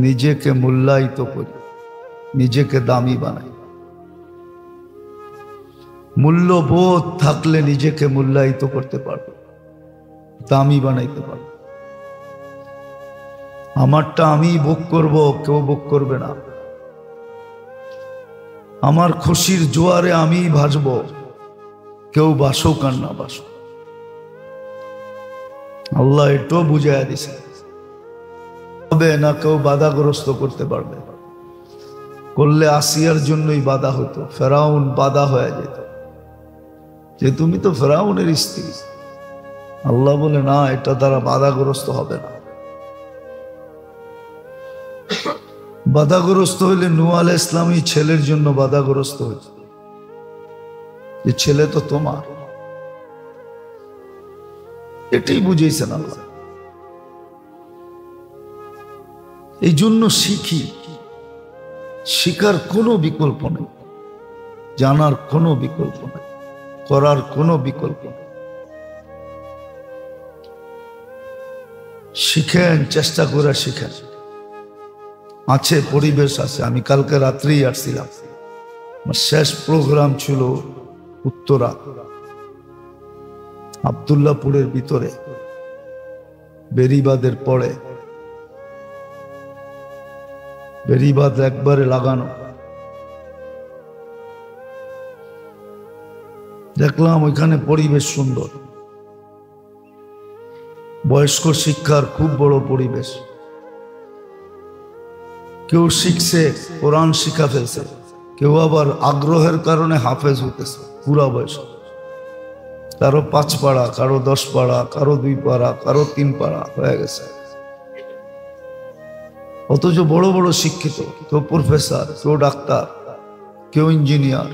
নিজেকে মূল্যায়িত করি, নিজেকে দামি বানাই। মূল্যবোধ থাকলে নিজেকে মূল্যায়িত করতে পারবে, দামি বানাইতে পারবে। আমারটা আমি ভোগ করব, কেউ ভোগ করবে না। আমার খুশির জোয়ারে আমি ভাসব, কেউ বাসুক আর না বাসুক। আল্লাহ এটাও বুঝাইয়া দিছে, হবে না কেউ বাধাগ্রস্ত করতে পারবে। করলে আসিয়ার জন্যই বাধা হতো, ফেরাউন বাধা হয়ে যেত, যে তুমি তো ফেরাউনের স্ত্রী। আল্লাহ বলে না, এটা দ্বারা বাধাগ্রস্ত হবে না। বাধাগ্রস্ত হইলে নূহ আলাইহিস ইসলামী ছেলের জন্য বাধাগ্রস্ত হয়েছে, যে ছেলে তো তোমার। এটাই বুঝেছেন আল্লাহ। এই জন্য শিখি, শিখার কোনো বিকল্প নেই, জানার কোনো বিকল্প নেই, করার কোনো বিকল্প নেই। শিখেন, চেষ্টা করে শিখেন। আছে পরিবেশ আছে। আমি কালকে রাত্রেই আসছিলাম, আমার শেষ প্রোগ্রাম ছিল উত্তরা আব্দুল্লাহপুরের ভিতরে, বেরিবাদের পরে। বেরিবাদ একবারে লাগানো। দেখলাম ওইখানে পরিবেশ সুন্দর, বয়স্ক শিক্ষার খুব বড় পরিবেশ। কেউ শিখছে, কোরআন শিখা ফেলছে, কেউ আবার আগ্রহের কারণে হাফেজ হইতেছে পুরা বয়স। কারো 5 পাড়া, কারো 10 পাড়া, কারো 2 পাড়া, কারো 3 পাড়া হয়ে গেছে। অথচ বড় বড় শিক্ষিত, কেউ প্রফেসর, কেউ ডাক্তার, কেউ ইঞ্জিনিয়ার,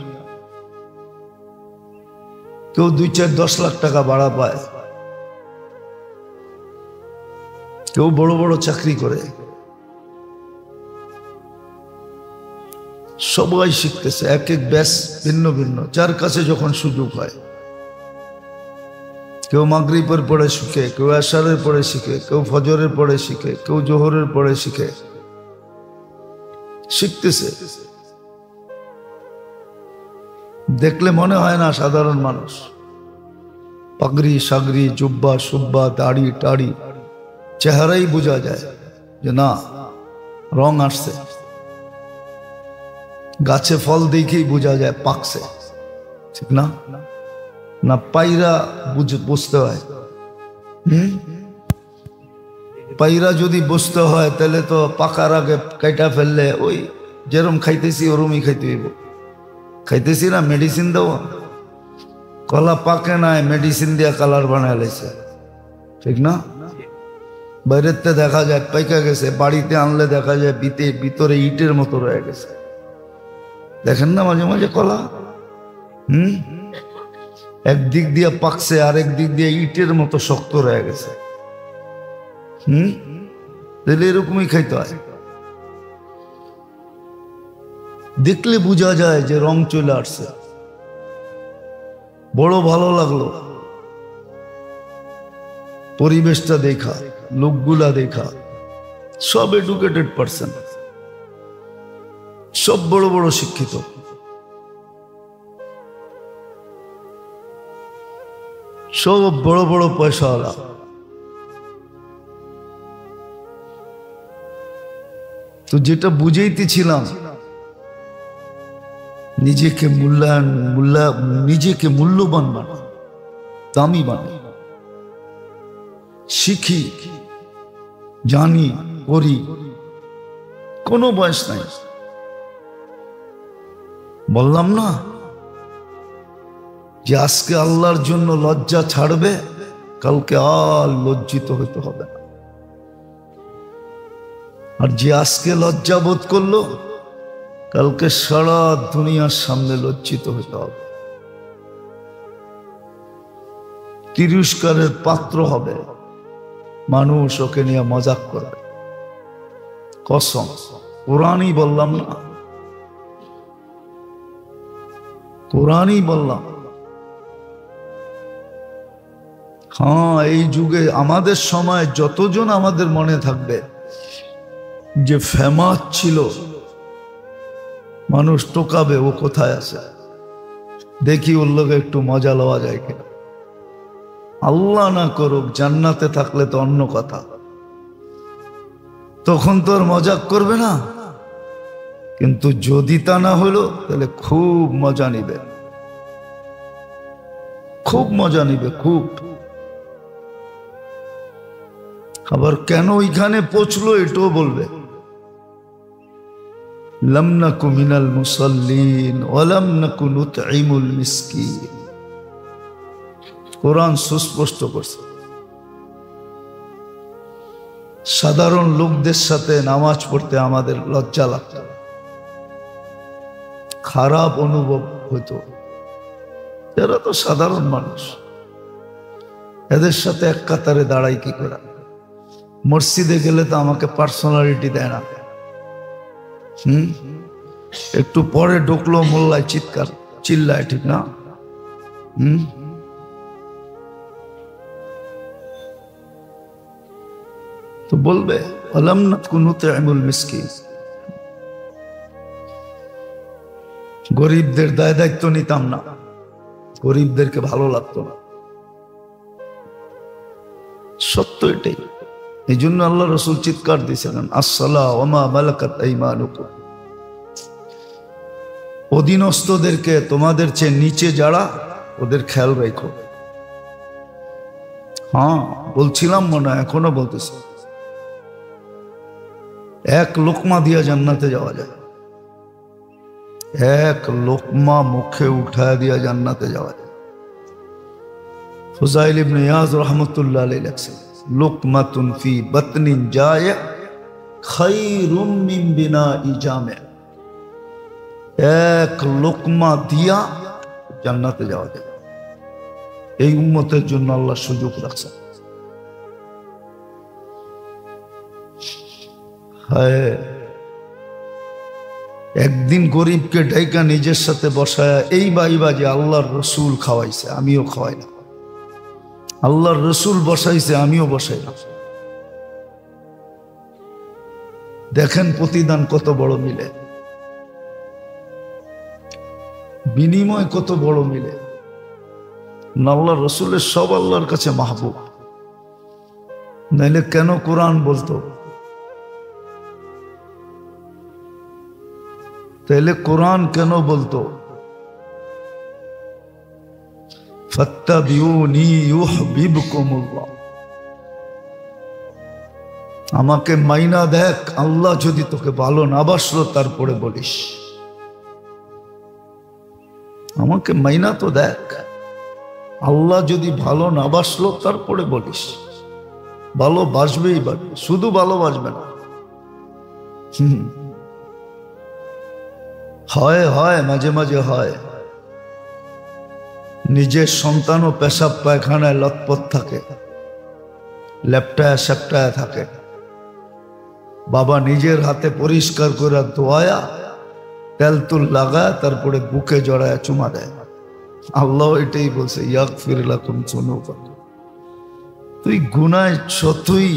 কেউ 2-4-10 লাখ টাকা ভাড়া পায়, কেউ বড় বড় চাকরি করে। সবাই শিখতেছে, এক এক ব্যাচ ভিন্ন ভিন্ন, যার কাছে যখন সুযোগ হয়। কেউ মাগরিবের পরে শিখে, কেউ এশারের পরে শিখে, কেউ ফজরের পরে শিখে, কেউ জোহরের পরে শিখে। শিখতেছে, দেখলে মনে হয় না সাধারণ মানুষ। পাগড়ি সাগরি, জুব্বা সুব্বা, দাড়ি টাড়ি, চেহারাই বোঝা যায় যে না, রং আসছে। গাছে ফল দেখেই বোঝা যায় পাকছে, ঠিক না? না পায়রা বুঝতে হয়। পায়রা যদি বুঝতে হয় তাহলে তো পাকার আগে কাইটা ফেললে ওই যেরম খাইতেছি ওরমই খাইতে হইব। খাইতেছি না মেডিসিন দেওয়া, কলা পাকে নাই, মেডিসিন দিয়া কালার বানায় লাইছে, ঠিক না? বাইরেতে দেখা যায় পাইকা গেছে, বাড়িতে আনলে দেখা যায় ভিতরে ইটের মতো রয়ে গেছে। দেখেন না মাঝে মাঝে কলা, একদিক দিয়ে পাকছে, আরেক দিক দিয়ে ইটের মতো শক্ত রয়ে গেছে। তাহলে এরকমই খাইতে হয়। দেখলে বোঝা যায় যে রং চলে আসছে। বড় ভালো লাগলো পরিবেশটা দেখা, লোকগুলা দেখা, সব এডুকেটেড পারসন, সব বড় বড় শিক্ষিত। সব বড় বড় পয়সাওয়ালা। তো যেটা বুঝাইতেছিলাম, নিজেকে নিজেকে মূল্যবান বানাই, দামি বানাই। শিখি, জানি, করি, কোনো বয়স নাই। বললাম না যে আজকে আল্লাহর জন্য লজ্জা ছাড়বে, কালকে আর লজ্জিত হইতে হবে না। আর যে আজকে লজ্জা বোধ করলো, কালকে সারা দুনিয়ার সামনে লজ্জিত হইতে হবে, তিরস্কারের পাত্র হবে। মানুষ ওকে নিয়ে মজাক করবে। কসম, কোরআনই বললাম না, কোরআনই বললাম। হ্যাঁ, এই যুগে আমাদের সময় যতজন আমাদের মনে থাকবে, যে ফেমাস ছিল, মানুষ টোকাবে ও কোথায় আছে, দেখি ওর লোকে একটু মজা লওয়া যায় কিনা। আল্লাহ না করুক, জান্নাতে থাকলে তো অন্য কথা, তখন তো আর মজাক করবে না। কিন্তু যদি তা না হলো, তাহলে খুব মজা নিবে, খুব মজা নিবে, খুব। আবার কেন ওইখানে পৌঁছলো এটাও বলবে। লাম নাকু মিনাল মুসাল্লিন ওয়া লাম নাকু নুতঈমুল মিসকিন। কোরআন সুস্পষ্ট করছে। সাধারণ লোকদের সাথে নামাজ পড়তে আমাদের লজ্জা লাগত, খারাপ অনুভব হতো। এরা তো সাধারণ মানুষ, এদের সাথে এক কাতারে দাঁড়াই কি করে? মসজিদে গেলে তো আমাকে পার্সোনালিটি দেয় না। একটু পরে ঢুকলো মোল্লায় চিৎকার চিল্লায়, ঠিক না? তো বলবে আলাম নাকুন নুতঈমুল মিসকিন। গরিবদের দায় দায়িত্ব নিতাম না, গরিবদেরকে ভালো লাগতো না। সত্য এটাই। এই জন্য আল্লাহ রসুল চিৎকার দিয়েছিলেন, আসসালাহ ওয়া মা মালাকাত আইমানুকুম। অধীনস্থদেরকে, তোমাদের চেয়ে নিচে যারা, ওদের খেয়াল রাখো। হ্যাঁ বলছিলাম মনে হয়, এখনো বলতেছি। এক লোকমা দিয়া জান্নাতে যাওয়া যায়, এক লোকমা মুখে উঠায় দিয়া জান্নাতে যাওয়া যায়। ফুজাইল ইবনে ইয়াজ রাহমাতুল্লাহ আলাইহি লেখছেন, লুকমাতুন ফি বাতনিন জায়া খায়রুম মিন বিনাই জামে। এক লোকমা দিয়া জান্নাতে যাওয়া যায়। এই উম্মতের জন্য আল্লাহ সুযোগ রাখছেন। হায়, একদিন গরিবকে ডাইকা নিজের সাথে বসায় এই বাইবা যে আল্লাহর রসুল খাওয়াইছে, আমিও খাওয়াই না। আল্লাহর রসুল বসাইছে, আমিও বসাই না। দেখেন প্রতিদান কত বড় মিলে, বিনিময় কত বড় মিলে। আল্লাহর রসুলের সব আল্লাহর কাছে মাহবুব, নাইলে কেন কোরআন বলতো? তাহলে কোরআন কেন বলতো ফাত্তাবিউনি ইউহিব্বুকুমুল্লাহ? আমাকে মাইনা দেখ, আল্লাহ যদি তোকে ভালো না বাসলো তারপরে বলিস। আমাকে মাইনা তো দেখ, আল্লাহ যদি ভালো না বাসলো তারপরে বলিস। ভালো বাসবেই বাসবে, শুধু ভালোবাসবে না। হয় হয় মাঝে মাঝে হয়, নিজের সন্তানও পেশাব পায়খানায় লতপত থাকে, লেপটায় সেপটায় থাকে। বাবা নিজের হাতে পরিষ্কার করে ধোয়া, তেল তুল লাগায়, তারপরে বুকে জড়ায় চুমা দেয়। আল্লাহ এটাই বলছে, ইয়াগফির লাকুম যুনুবাকুম। তুই গুনায় যতই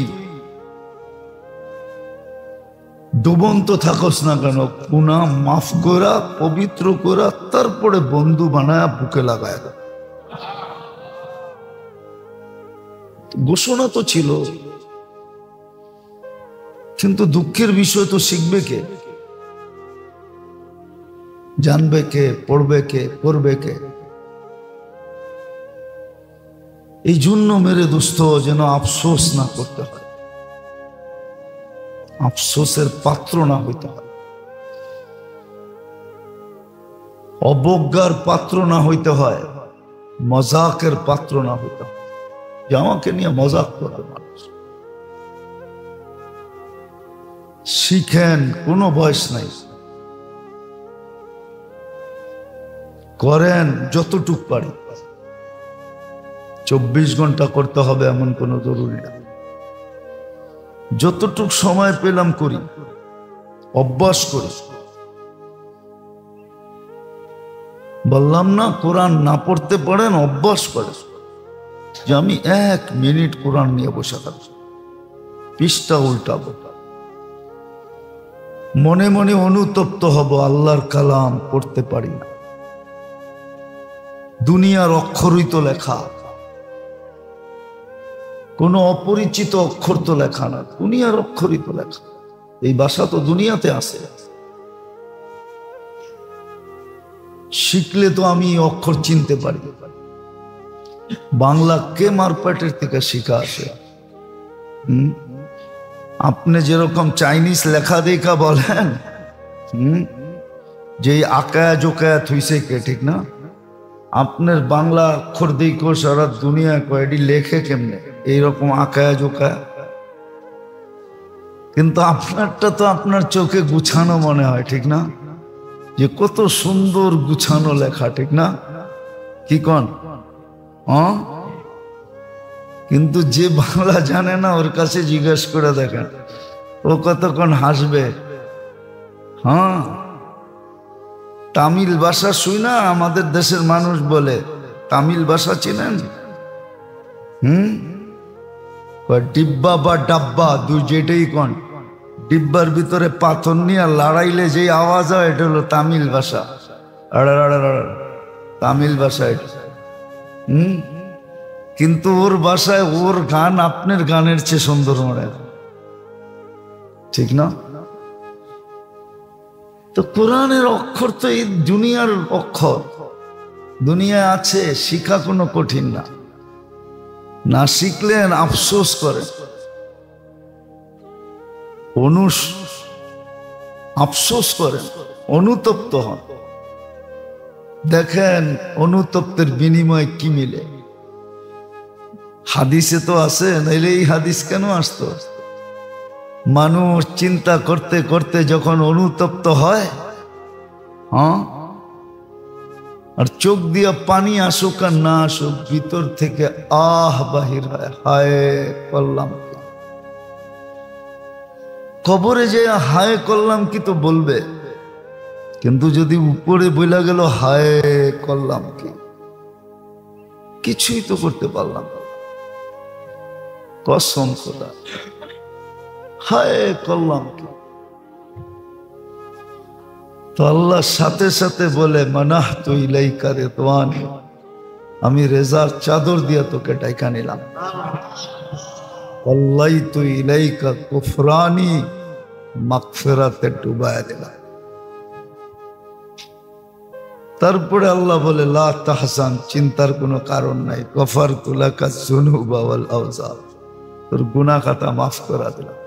ডুবন্ত থাকস না কেন, গুনাহ মাফ করা, পবিত্র করা, তারপরে বন্ধু বানায় বুকে লাগায়। ঘোষণা তো ছিল, কিন্তু দুঃখের বিষয় তো শিখবে কে, জানবে কে, পড়বে কে, করবে কে? এই জন্য মেরে দোস্ত যেন আফসোস না করতে হয়, আফসোসের পাত্র না হইতে হয়, অবজ্ঞার পাত্র না হইতে হয়, মজাকের পাত্র না হইতে হয় যে আমাকে নিয়ে মজাক করবে মানুষ। শিখেন, কোনো বয়স নাই, করেন যতটুক পারি। 24 ঘন্টা করতে হবে এমন কোনো জরুরি না। যতটুক সময় পেলাম করি, অভ্যাস করি। বললাম না, কোরআন না পড়তে পারেন, অভ্যাস করেন যে আমি 1 মিনিট কোরআন নিয়ে বসে থাকবো, পৃষ্ঠা উল্টাবো, মনে মনে অনুতপ্ত হব, আল্লাহর কালাম পড়তে পারি না, দুনিয়ার অক্ষরই তো লেখা, কোন অপরিচিত অক্ষর তো লেখা না, দুনিয়ার অক্ষরই তো লেখা। এই ভাষা তো দুনিয়াতে আছে, শিখলে তো আমি অক্ষর চিনতে পারি। বাংলা কে মারপেটের থেকে শিখা আছে? আপনি যেরকম চাইনিজ লেখা দেখা বলেন, যে আকায়া জোকায়া থুইছে কে, ঠিক না? আপনার বাংলা অক্ষর দেখো সারা দুনিয়া কয়েকটি লেখে কেমনে এইরকম আকায়া জোকায়া, কিন্তু আপনারটা তো আপনার চোখে গুছানো মনে হয়, ঠিক না? যে কত সুন্দর গুছানো লেখা, ঠিক না? কি কন? কিন্তু যে বাংলা জানে না ওর কাছে জিজ্ঞেস করে দেখেন, ও কতক্ষণ হাসবে। হ্যাঁ, তামিল ভাষা শুই না আমাদের দেশের মানুষ বলে, তামিল ভাষা চিনেন? ডিব্বা বা ডাব্বা দুই যেটাই কন, ডিব্বার ভিতরে পাথর নিয়ে লড়াইলে যে আওয়াজ হয় এটা হলো তামিল ভাষা। তামিল ভাষা এটা। কিন্তু ওর ভাষায় ওর গান আপনার গানের চেয়ে সুন্দর মনে হয়, ঠিক না? তো কোরআনের অক্ষর তো এই দুনিয়ার অক্ষর, দুনিয়ায় আছে, শিখা কোনো কঠিন না। না শিখলেন আফসোস করেন, আফসোস করেন, অনুতপ্ত হন। দেখেন অনুতপ্তের বিনিময়ে কি মিলে। হাদিসে তো আছে, নাইলে এই হাদিস কেন আসতো? মানুষ চিন্তা করতে করতে যখন অনুতপ্ত হয়, আর চোখ দিয়ে পানি আসুক আর না আসুক, ভিতর থেকে আহ বাহির হয়, হায় করলাম। কবরে যে হায় করলাম কি তো বলবে, কিন্তু যদি উপরে বইলা গেল হায় করলাম কি, কিছুই তো করতে পারলাম না, কসম খোদা, হায় করলাম কি। তো আল্লাহ সাথে সাথে বলে, মানাহতু ইলাইকা রিদওয়ানি, আমি রেজার চাদর দিয়ে তোকে ডাইকা নিলাম। ওয়াল্লাইতু ইলাইকা কুফরানি, মাগফিরাতে ডুবায়া দিলাম। তারপরে আল্লাহ বলে, লা তাহজান, চিন্তার কোনো কারণ নাই, গফারতু লাকা যুনুবা ওয়াল আওজার, তোর গুনাহ খাতা মাফ করে দিলাম।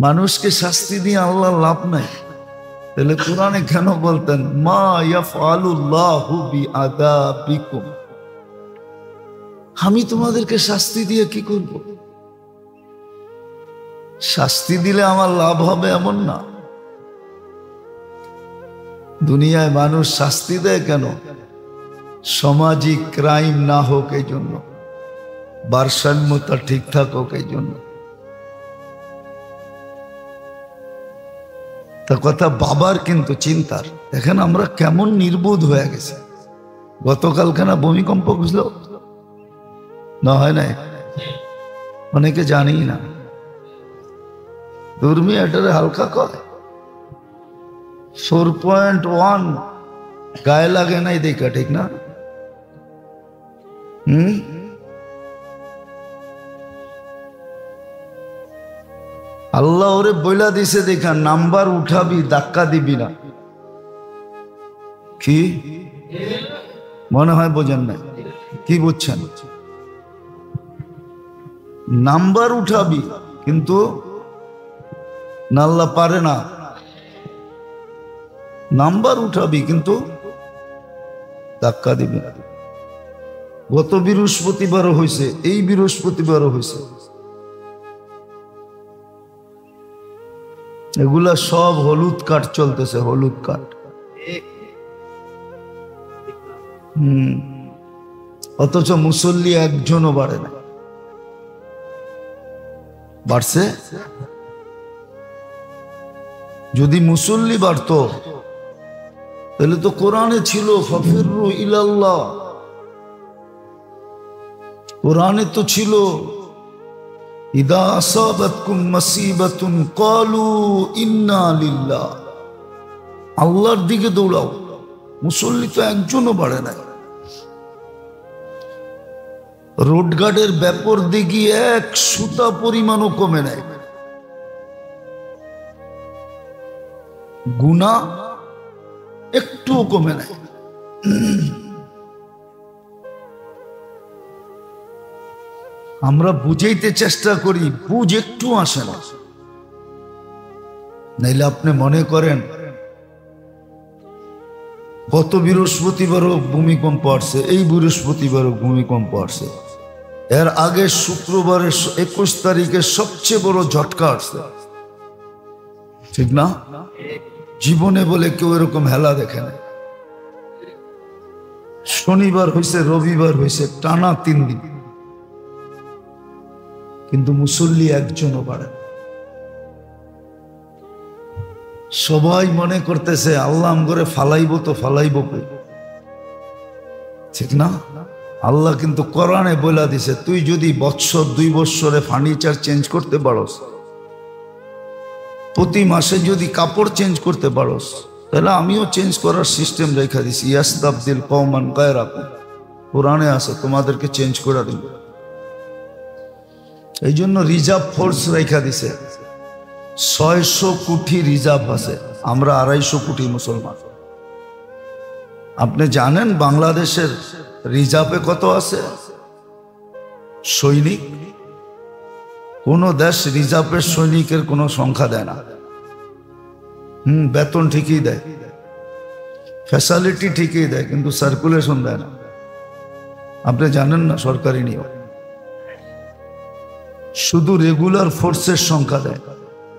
মানুষকে শাস্তি দিয়ে আল্লাহ লাভ নাই। তাহলে কোরআনে কেন বলতেন মা ইয়াফআলুল্লাহু বিআযাবিকুম, আমি তোমাদেরকে শাস্তি দিয়ে কি করব? শাস্তি দিলে আমার লাভ হবে এমন না। দুনিয়ায় মানুষ শাস্তি দেয় কেন? সামাজিক ক্রাইম না হোক এই জন্য, ভারসাম্যতা ঠিকঠাক হোক এই জন্য। তা কথা বাবার কিন্তু চিন্তার। দেখেন আমরা কেমন নির্বোধ হয়ে গেছে। গতকালখানা ভূমিকম্প বুঝলো না, হয় নাই? অনেকে জানি না, দুর্মি এটারে হালকা কয় 4.1 গায়ে লাগে নাই দেখা, ঠিক না? আল্লাহ ওরে বইলা দিছে দেখা, নাম্বার উঠাবি, ধাক্কা দিবি না। কি মনে হয় বোঝেন না? কি বুঝছেন? নাম্বার উঠাবি, কিন্তু আল্লাহ পারে না। নাম্বার উঠাবি কিন্তু ধাক্কা দিবি না। গত বৃহস্পতিবারও হয়েছে, এই বৃহস্পতিবারও হয়েছে। এগুলা সব হলুদ কাঠ চলতেছে, হলুদ কাঠ। অথচ মুসল্লি একজনও বাড়ে না। বাড়ছে? যদি মুসল্লি বাড়তো তাহলে তো কোরআনে ছিল ফাফিরু ইলাল্লাহ, কোরআনে তো ছিল ইদা আসাবাতকুম মুসিবাতুন ক্বালু ইন্না লিল্লাহ, আল্লাহর দিকে দৌড়াও। মুসল্লি তো একজনও বাড়ে নাই। রোডগার্ডের ব্যাপর দিকে এক সুতা পরিমাণও কমে নাই। গুনাহ একটুও কমে নাই। আমরা বুঝাইতে চেষ্টা করি, বুঝ একটু আসে না। নাইলে আপনি মনে করেন গত বৃহস্পতিবারও ভূমিকম্প আসছে, এই বৃহস্পতিবারও ভূমিকম্প আসছে, এর আগে শুক্রবারের 21 তারিখে সবচেয়ে বড় ঝটকা আসছে, ঠিক না? জীবনে বলে কেউ এরকম হেলা দেখে না। শনিবার হয়েছে, রবিবার হয়েছে, টানা 3 দিন, কিন্তু মুসল্লি একজনও বাড়ে। সবাই মনে করতেছে আল্লাহ আমগরে ফালাইবো তো ফালাইবো, ঠিক না? আল্লাহ কিন্তু কোরআনে বলে দিছে, তুই যদি 2 বছরে ফার্নিচার চেঞ্জ করতে পারোস, প্রতি মাসে যদি কাপড় চেঞ্জ করতে পারোস, তাহলে আমিও চেঞ্জ করার সিস্টেম রেখা দিছি। ইয়াস্তাবদিল কওমান গায়রাকুম, কোরআনে আছে, তোমাদেরকে চেঞ্জ করে দিব। এই জন্য রিজার্ভ ফোর্স রেখা দিছে। 600 কোটি রিজার্ভ আছে, আমরা 250 কোটি মুসলমান। আপনি জানেন বাংলাদেশের রিজার্ভে কত আছে সৈনিক? কোন দেশ রিজার্ভের সৈনিকের কোনো সংখ্যা দেয় না। বেতন ঠিকই দেয়, ফ্যাসিলিটি ঠিকই দেয়, কিন্তু সার্কুলেশন দেয় না। আপনি জানেন না সরকারি নিয়ম। শুধু রেগুলার ফোর্সের সংখ্যা দেয়,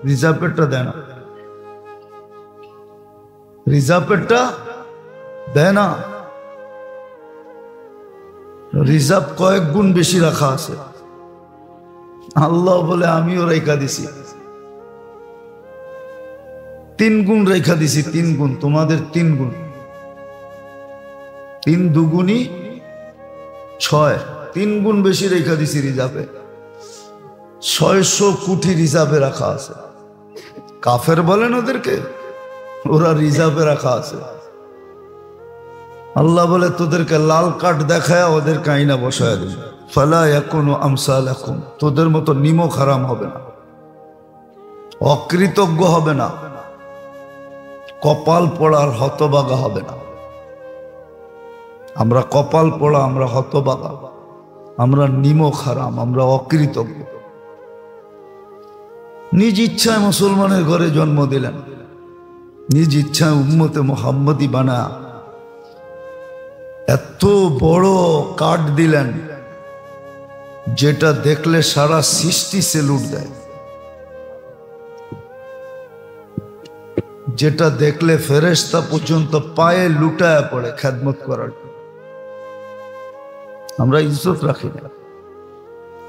রিজার্ভেরটা দেয় না। রিজার্ভেরটা দেয় না। রিজার্ভ কয়েক গুণ বেশি রাখা আছে। আল্লাহ বলে আমিও রেখা দিছি, 3 গুণ রেখা দিছি, 3 গুণ, তোমাদের 3 গুণ। 3 দুগুণী 6, 3 গুণ বেশি রেখা দিছি রিজার্ভে। 600 কোটি রিজার্ভে রাখা আছে। কাফের বলেন ওদেরকে, ওরা রিজার্ভে রাখা আছে। আল্লাহ বলে তোদেরকে লাল কার্ড দেখায় ওদেরকে আইনা বসায় দেবে। ফালা ইয়াকুনু আমসালাকুম, তোদের মতো নিমক হারাম হবে না, অকৃতজ্ঞ হবে না, কপাল পোড়ার হতবাগা হবে না। আমরা কপাল পোড়া, আমরা হতবাগা, আমরা নিমক হারাম, আমরা অকৃতজ্ঞ। নিজ ইচ্ছায় মুসলমানের ঘরে জন্ম দিলেন, নিজ ইচ্ছায় উম্মতে মুহাম্মদী বানা এত বড় কার্ড দিলেন, যেটা দেখলে সারা সৃষ্টি সেলুট দেয়, যেটা দেখলে ফেরেশতা পর্যন্ত পায়ে লুটায় পড়ে খেদমত করার। আমরা ইজ্জত রাখি না।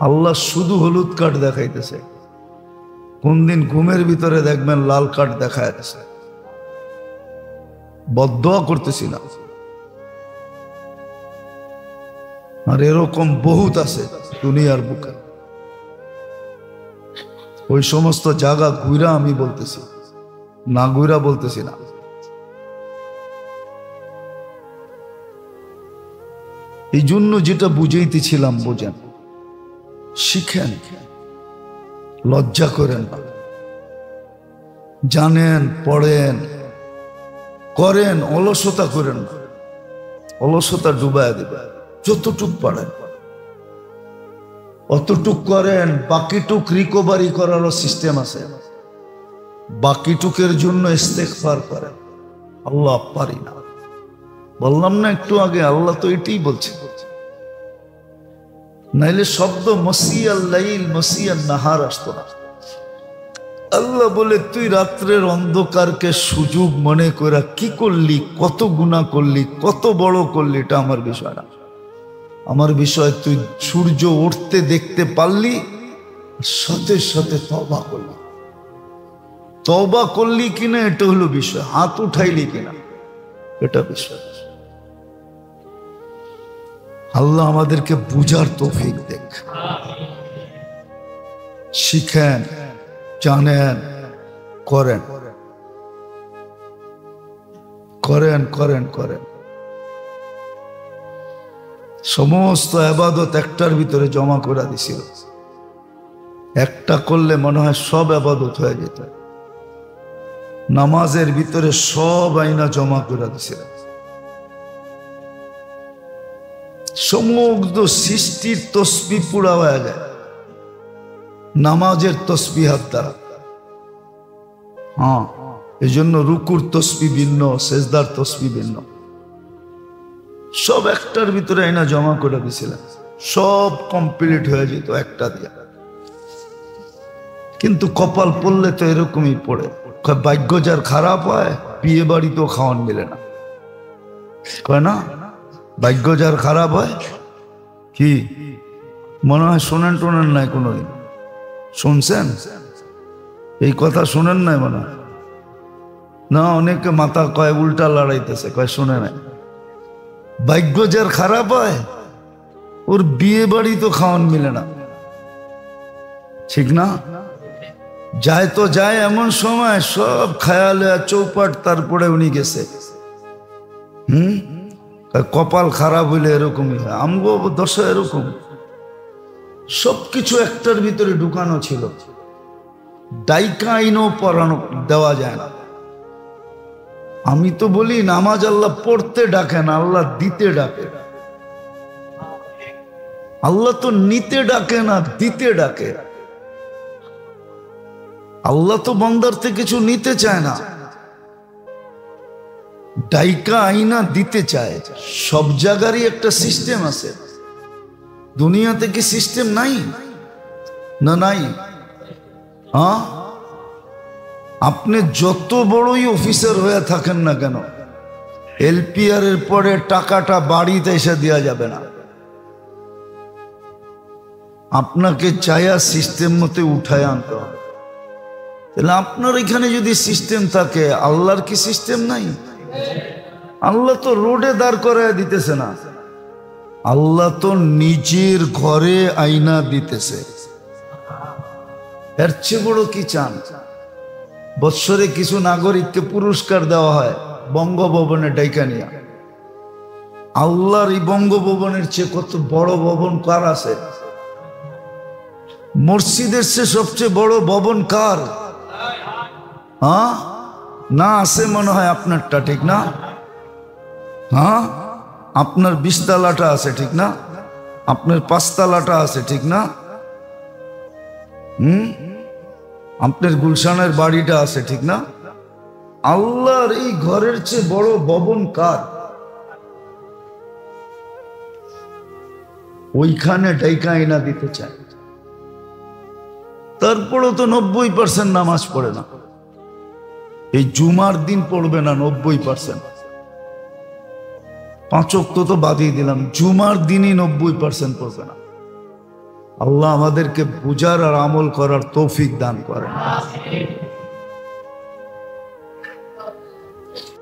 আল্লাহ শুধু হলুদ কার্ড দেখাইতেছে, কোন দিন ঘুমের ভিতরে দেখবেন লাল কার্ড দেখাইতেছে। বদদোয়া করতেছি না, আর এরকম বহুত আছে দুনিয়ার বুকে। ওই সমস্ত জায়গা ঘুরা আমি বলতেছি না, ঘুরা বলতেছি না। এই জন্য যেটা বুঝাইতেছিলাম, বোঝেন, শিখেন, লজ্জা করেন না, জানেন, পড়েন, করেন, অলসতা করেন না। অলসতা ডুবায় দেবে। যতটুক পারেন অতটুক করেন, বাকিটুক রিকভারি করারও সিস্টেম আছে। বাকিটুকের জন্য ইস্তেগফার করেন। আল্লাহ পারি না, বললাম না একটু আগে, আল্লাহ তো এটাই বলছে। নাইলে শব্দ মসিয়াল লাইল মসিয়াল নাহার আসতো না। আল্লাহ বলে তুই রাত্রের অন্ধকারকে সুযোগ মনে করে কি করলি, কত গুনাহ করলি, কত বড় করলি, এটা আমার বিষয় না। আমার বিষয় তুই সূর্য উঠতে দেখতে পারলি, সাথে সাথে তওবা করলি। তওবা করলি কিনা এটা হলো বিষয়, হাত উঠাইলি কিনা এটা বিষয়। আল্লাহ আমাদেরকে বুঝার তৌফিক দেখ। শিখেন, জানেন, করেন করেন করেন করেন। সমস্ত ইবাদত একটার ভিতরে জমা করে দিছিল। একটা করলে মনে হয় সব ইবাদত হয়ে যেত। নামাজের ভিতরে সব আইনা জমা করে দিছিল। সমগ্র সৃষ্টির তসবিহ পুরা হয়ে যায় নামাজের তসবিহাত দ্বারা। হ্যাঁ, এই জন্য রুকুর তসবিহ ভিন্ন, সেজদার তসবিহ ভিন্ন। সব একটার ভিতরে আইনা জমা করে দিছিলেন, সব কমপ্লিট হয়ে যেত একটা দিয়া। কিন্তু কপাল পড়লে তো এরকমই পড়ে। ভাগ্য যার খারাপ হয় বিয়ে বাড়িতেও খাওয়ান মিলে না, কয় না? ভাগ্য যার খারাপ হয় কি মনে হয় শোনেন টোনেন নাই কোনোদিন? শুনছেন এই কথা? শোনেন নাই মনে হয় না? অনেকে মাথা কয় উল্টা লড়াইতেছে, কয় শুনে নাই। ভাগ্য যার খারাপ হয় ওর বিয়ে বাড়ি তো খাওয়ান মিলে না, ঠিক না? যায় তো যায় এমন সময় সব খেয়ালে চৌপাট, তারপরে উনি গেছে। কপাল খারাপ হইলে এরকমই হয়। আমগো দশা এরকম, সবকিছু একটার ভিতরে ঢুকানো ছিল। ডাইকা আইনও পড়ানো দেওয়া যায় না। আমি তো বলি নামাজ আল্লাহ পড়তে ডাকে না, আল্লাহ দিতে ডাকে। আল্লাহ তো নিতে ডাকে না, দিতে ডাকে। আল্লাহ তো বান্দার থেকে কিছু নিতে চায় না, ডাইকা আইনা দিতে চায়। সব জায়গারই একটা সিস্টেম আছে। দুনিয়াতে কি সিস্টেম নাই? না নাই? হ্যাঁ, আপনি যত বড়ই অফিসার হয়ে থাকেন না কেন, এলপিআর এর পরে টাকাটা বাড়িতে এসে দেওয়া যাবে না। আপনাকে চায়া সিস্টেম মতে উঠায় আনতে হবে। তাহলে আপনার এখানে যদি সিস্টেম থাকে, আল্লাহর কি সিস্টেম নাই? আল্লাহ তো রোডে দাঁড় করায় দিতেছে না, আল্লাহ তো নিজের ঘরে আইনা দিতেছে। এর চেয়ে বড় কি চান? বৎসরে কিছু নাগরিককে পুরস্কার দেওয়া হয় বঙ্গভবনে ডাইকা নিয়া। আল্লাহর এই বঙ্গভবনের চেয়ে কত বড় ভবন কার আছে? মসজিদের চেয়ে সবচেয়ে বড় ভবন কার? হ্যাঁ না, আছে মনে হয় আপনারটা, ঠিক না? হ্যাঁ, আপনার 20 তলাটা আছে, ঠিক না? আপনার 5 তলাটা আছে, ঠিক না? আপনার গুলশানের বাড়িটা আছে, ঠিক না? আল্লাহর এই ঘরের চেয়ে বড় ভবন কার? ওইখানে ডাইকা আইনা দিতে চায়। তারপরেও তো 90% নামাজ পড়ে না। এই জুমার দিন পড়বে না 90%। 5 ওয়াক্ত তো বাদিয়ে দিলাম, জুমার দিনই 90% পড়বে না। আল্লাহ আমাদেরকে বুঝার আর আমল করার তৌফিক দান করেন।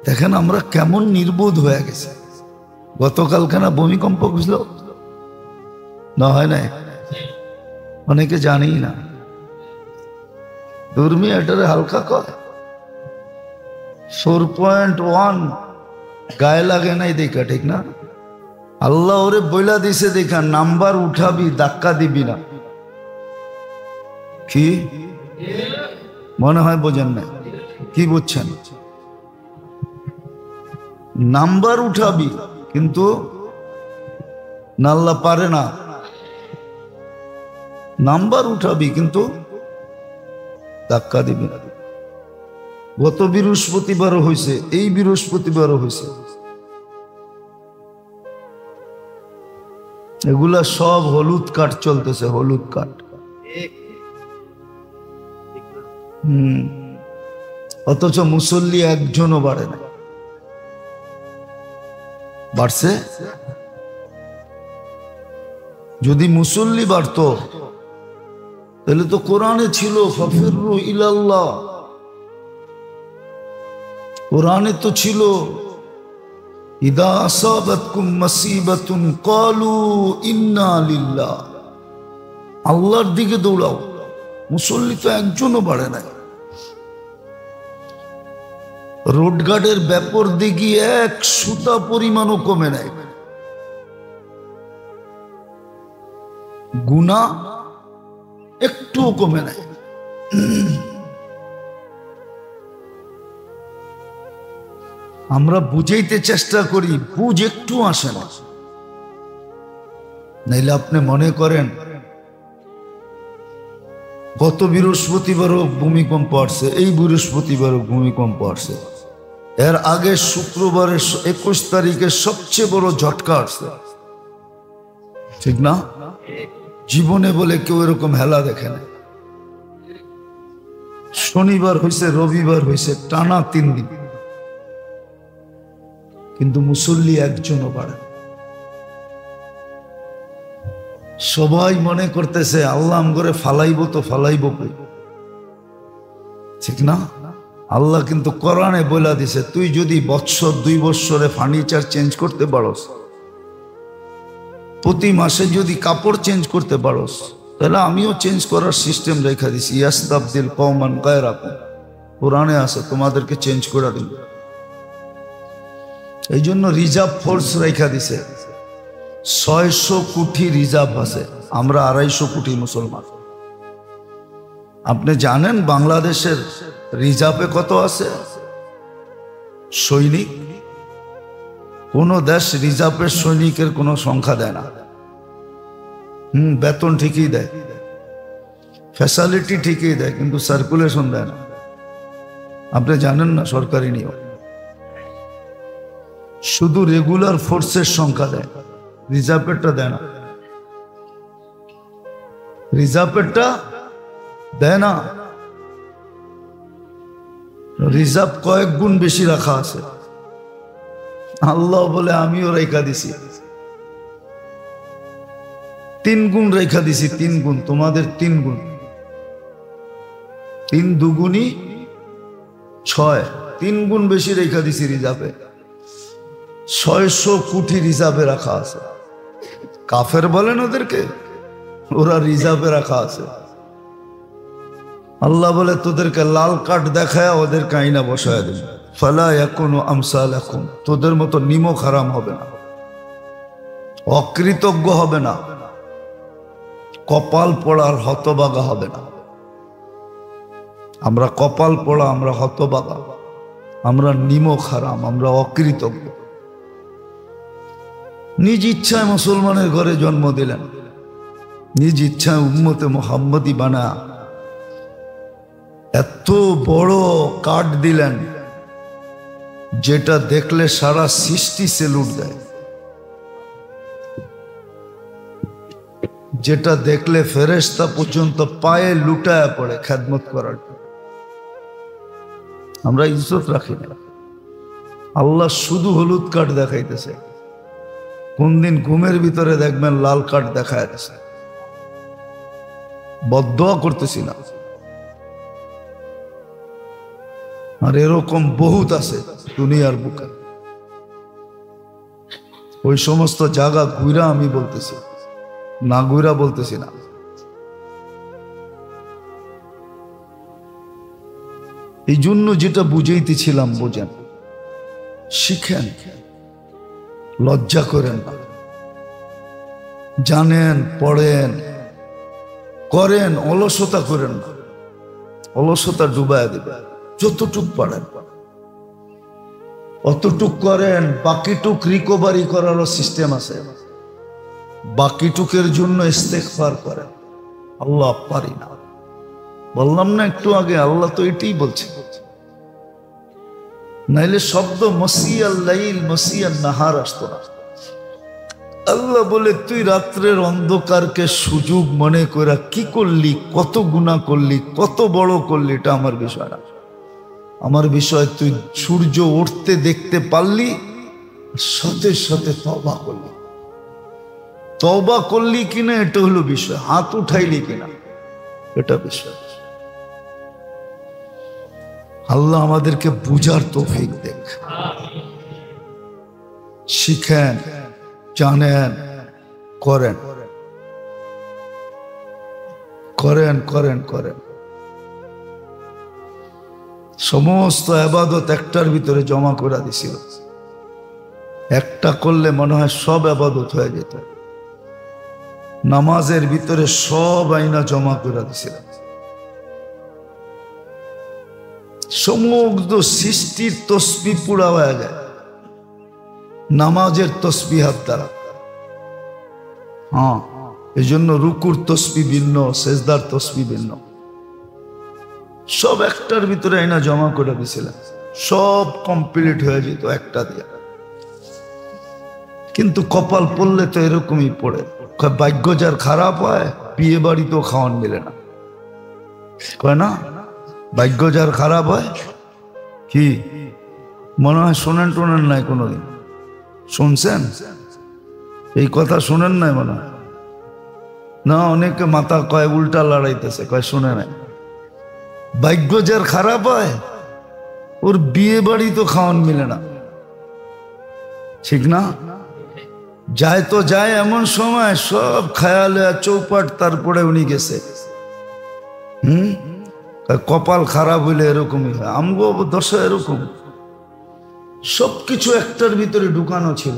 দেখেন আমরা কেমন নির্বোধ হয়ে গেছে। গতকালখানা ভূমিকম্প বুঝলো না? হয় না? অনেকে জানেই না। দুর্মি এটারে হালকা কয় 4.1 গায়ে লাগে নাই দেখা, ঠিক না? আল্লাহ ওরে বইলা দিছে দেখা, নাম্বার উঠাবি, ধাক্কা দিবি না। কি মনে হয় বোঝেন না? কি বুঝছেন? নাম্বার উঠাবি, কিন্তু আল্লাহ পারে না। নাম্বার উঠাবি কিন্তু ধাক্কা দিবি না। গত বৃহস্পতিবারও হয়েছে, এই বৃহস্পতিবারও হয়েছে। এগুলা সব হলুদ কাঠ চলতেছে, হলুদ কাঠ। অথচ মুসল্লি একজনও বাড়ে না। বাড়ছে? যদি মুসল্লি বাড়তো তাহলে তো কোরআনে ছিল ফাফিরু ইলাল্লাহ। কোরআনে তো ছিল ইদা আসাবাতকুম মুসিবাতুন ক্বালু ইন্না লিল্লাহ। আল্লাহর দিকে দৌড়াও। মুসল্লি তো একজনও বাড়ে নাই। রোড গার্ডের ব্যাপার দিকে এক সুতা পরিমাণও কমে নাই, গুনাহ একটুও কমে নাই। আমরা বুঝাইতে চেষ্টা করি, বুঝ একটু আসে না। নাইলে আপনি মনে করেন গত বৃহস্পতিবারও ভূমিকম্প আসছে, এই বৃহস্পতিবারও ভূমিকম্প আসছে, এর আগে শুক্রবারের 21 তারিখে সবচেয়ে বড় ঝটকা আসছে, ঠিক না? জীবনে বলে কেউ এরকম হেলা দেখে না। শনিবার হয়েছে, রবিবার হয়েছে, টানা 3 দিন, কিন্তু মুসল্লি একজনও বাড়ে। সবাই মনে করতেছে আল্লাহ আমগরে ফালাইব, তো ফালাইব কই, ঠিক না? আল্লাহ কিন্তু কোরআনে বলে দিছে, তুই যদি বছর 2 বছরে ফার্নিচার চেঞ্জ করতে পারস, প্রতি মাসে যদি কাপড় চেঞ্জ করতে পারস, তাহলে আমিও চেঞ্জ করার সিস্টেম রেখা দিছি। ইয়াস্তাবদিল কওমান গায়রাকুম, কোরআনে আছে, তোমাদেরকে চেঞ্জ করে দিন। এই জন্য রিজার্ভ ফোর্স রেখা দিছে, 600 কোটি রিজার্ভ আছে, আমরা 250 কোটি মুসলমান। আপনি জানেন বাংলাদেশের রিজার্ভে কত আছে সৈনিক? কোন দেশ রিজার্ভের সৈনিকের কোনো সংখ্যা দেয় না। বেতন ঠিকই দেয়, ফ্যাসিলিটি ঠিকই দেয়, কিন্তু সার্কুলেশন দেয় না। আপনি জানেন না সরকারি নিয়ম, শুধু রেগুলার ফোর্সের সংখ্যা দেয়, রিজার্ভেরটা দেয় না, রিজার্ভেরটা দেয় না। রিজার্ভ কয়েক গুণ বেশি রাখা আছে। আল্লাহ বলে আমিও রেখা দিছি, 3 গুণ রেখা দিছি, 3 গুণ, তোমাদের 3 গুণ, 3 দুগুণী 6, 3 গুণ বেশি রেখা দিছি রিজার্ভে। 600 কোটি রিজার্ভে রাখা আছে। কাফের বলেন ওদেরকে, ওরা রিজার্ভে রাখা আছে। আল্লাহ বলে তোদেরকে লাল কার্ড দেখায় ওদেরকে আইনা বসায় দেবে, ফালা ইয়াকুনু আমসালাকুম, তোদের মতো নিমক হারাম হবে না, অকৃতজ্ঞ হবে না, কপাল পোড়ার হতবাগা হবে না। আমরা কপাল পোড়া, আমরা হতবাগা, আমরা নিমক হারাম, আমরা অকৃতজ্ঞ। নিজ ইচ্ছায় মুসলমানের ঘরে জন্ম দিলেন, নিজ ইচ্ছায় উম্মতে মুহাম্মদী বানা এত বড় কার্ড দিলেন, যেটা দেখলে সারা সৃষ্টি সেলুট দেয়, যেটা দেখলে ফেরেশতা পর্যন্ত পায়ে লুটায় পড়ে খেদমত করার। আমরা ইজ্জত রাখি না। আল্লাহ শুধু হলুদ কার্ড দেখাইতেছে, কোন দিন ঘুমের ভিতরে দেখবেন লাল কার্ড দেখায় দিছে। বদদোয়া করতেছি না, আর এরকম বহুত আছে দুনিয়ার বুকে। ওই সমস্ত জায়গা ঘুরা আমি বলতেছি না, ঘুরা বলতেছি না। এই জন্য যেটা বুঝাইতেছিলাম, বোঝেন, শিখেন, লজ্জা করেন না, জানেন, পড়েন, করেন, অলসতা করেন না। অলসতা ডুবায় দেবে। যতটুক পারেন অতটুক করেন, বাকিটুক রিকভারি করারও সিস্টেম আছে। বাকিটুকের জন্য ইস্তেগফার করেন, আল্লাহ পারি না, বললাম না একটু আগে, আল্লাহ তো এটাই বলছে। নাইলে শব্দ মসিয়াল লাইল মসিয়াল নাহার আসতো না। আল্লাহ বলে তুই রাত্রের অন্ধকারকে সুযোগ মনে করে কি করলি, কত গুনাহ করলি, কত বড় করলি, এটা আমার বিষয় না। আমার বিষয় তুই সূর্য উঠতে দেখতে পারলি, সাথে সাথে তওবা করলি। তওবা করলি কিনা এটা হলো বিষয়, হাত উঠাইলি কিনা এটা বিষয়। আল্লাহ আমাদেরকে বুঝার তৌফিক দেখ। শিখেন, জানেন, করেন। করেন করেন করেন। সমস্ত আবাদত একটার ভিতরে জমা করে দিছিল। একটা করলে মনে হয় সব আবাদত হয়ে যেত। নামাজের ভিতরে সব আইনা জমা করে দিছিল। সমগ্র সৃষ্টির তসবিহ পুরা হয়ে যায় নামাজের তসবিহাত দ্বারা। হ্যাঁ, এই জন্য রুকুর তসবিহ ভিন্ন, সেজদার তসবিহ ভিন্ন। সব একটার ভিতরে আইনা জমা করে দিছিলেন, সব কমপ্লিট হয়ে যেত একটা দিয়ে। কিন্তু কপাল পড়লে তো এরকমই পড়ে। ভাগ্য যার খারাপ হয় বিয়ে বাড়িতেও খাওয়ান মিলে না, কয় না? ভাগ্য যার খারাপ হয় কি মনে হয় শোনেন টোনেন নাই কোনোদিন? শুনছেন এই কথা? শোনেন নাই মনে হয় না? অনেকে মাথা কয় উল্টা লড়াইতেছে, কয় শুনে নাই। ভাগ্য যার খারাপ হয় ওর বিয়ে বাড়ি তো খাওয়ান মিলে না, ঠিক না? যায় তো যায় এমন সময় সব খেয়ালে চৌপাট, তারপরে উনি গেছে। কপাল খারাপ হইলে এরকমই হয়। আমগো দশা এরকম, সবকিছু একটার ভিতরে ঢুকানো ছিল।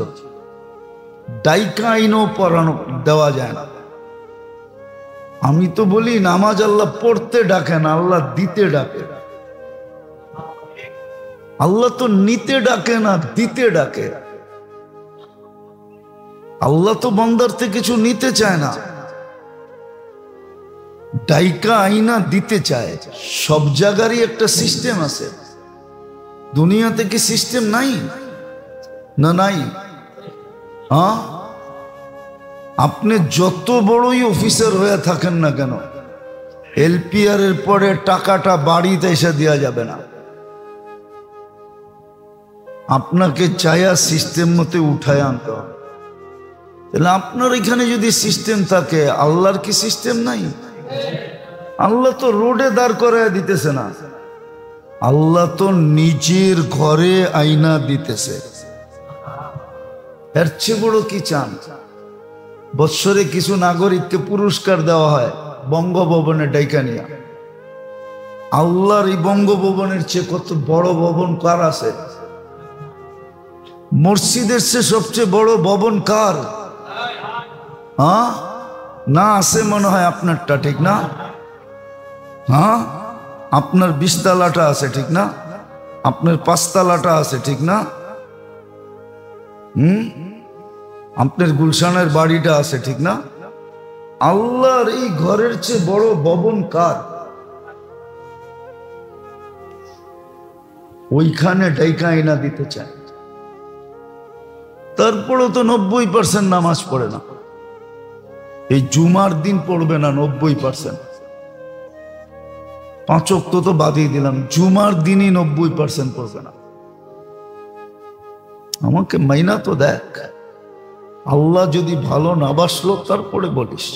ডাইকা আইনও পড়ানো দেওয়া যায় না। আমি তো বলি নামাজ আল্লাহ পড়তে ডাকে না, আল্লাহ দিতে ডাকে। আল্লাহ তো নিতে ডাকে না, দিতে ডাকে। আল্লাহ তো বান্দার থেকে কিছু নিতে চায় না, ডাইকা আইনা দিতে চায়। সব জায়গারই একটা সিস্টেম আছে। দুনিয়াতে কি সিস্টেম নাই? না নাই? হ্যাঁ, আপনি যত বড়ই অফিসার হয়ে থাকেন না কেন, এলপিআর এর পরে টাকাটা বাড়িতে এসে দেওয়া যাবে না। আপনাকে চায়া সিস্টেম মতে উঠায় আনতে হবে। তাহলে আপনার এখানে যদি সিস্টেম থাকে, আল্লাহর কি সিস্টেম নাই? আল্লাহ তো রোডে দাঁড় করায় দিতেছে না, আল্লাহ তো নিজের ঘরে আইনা দিতেছে। এর চেয়ে বড় কি চান? বৎসরে কিছু নাগরিককে পুরস্কার দেওয়া হয় বঙ্গভবনে ডাইকা নিয়া। আল্লাহর এই বঙ্গভবনের চেয়ে কত বড় ভবন কার আছে? মসজিদের চেয়ে সবচেয়ে বড় ভবন কার? হ্যাঁ না, আছে মনে হয় আপনারটা, ঠিক না? হ্যাঁ, আপনার 20 তলাটা আছে, ঠিক না? আপনার 5 তলাটা আছে, ঠিক না? আপনার গুলশানের বাড়িটা আছে, ঠিক না? আল্লাহর এই ঘরের চেয়ে বড় ভবন কার? ওইখানে ডাইকা আইনা দিতে চায়। তারপরও তো 90% নামাজ পড়ে না। এই জুমার দিন পড়বে না 90%। 5 ওয়াক্ত তো বাদিয়ে দিলাম, জুমার দিনই 90% পড়বে না। আমাকে মাইনা তো দেখ। আল্লাহ যদি ভালো না বাসলো তারপরে বলিস,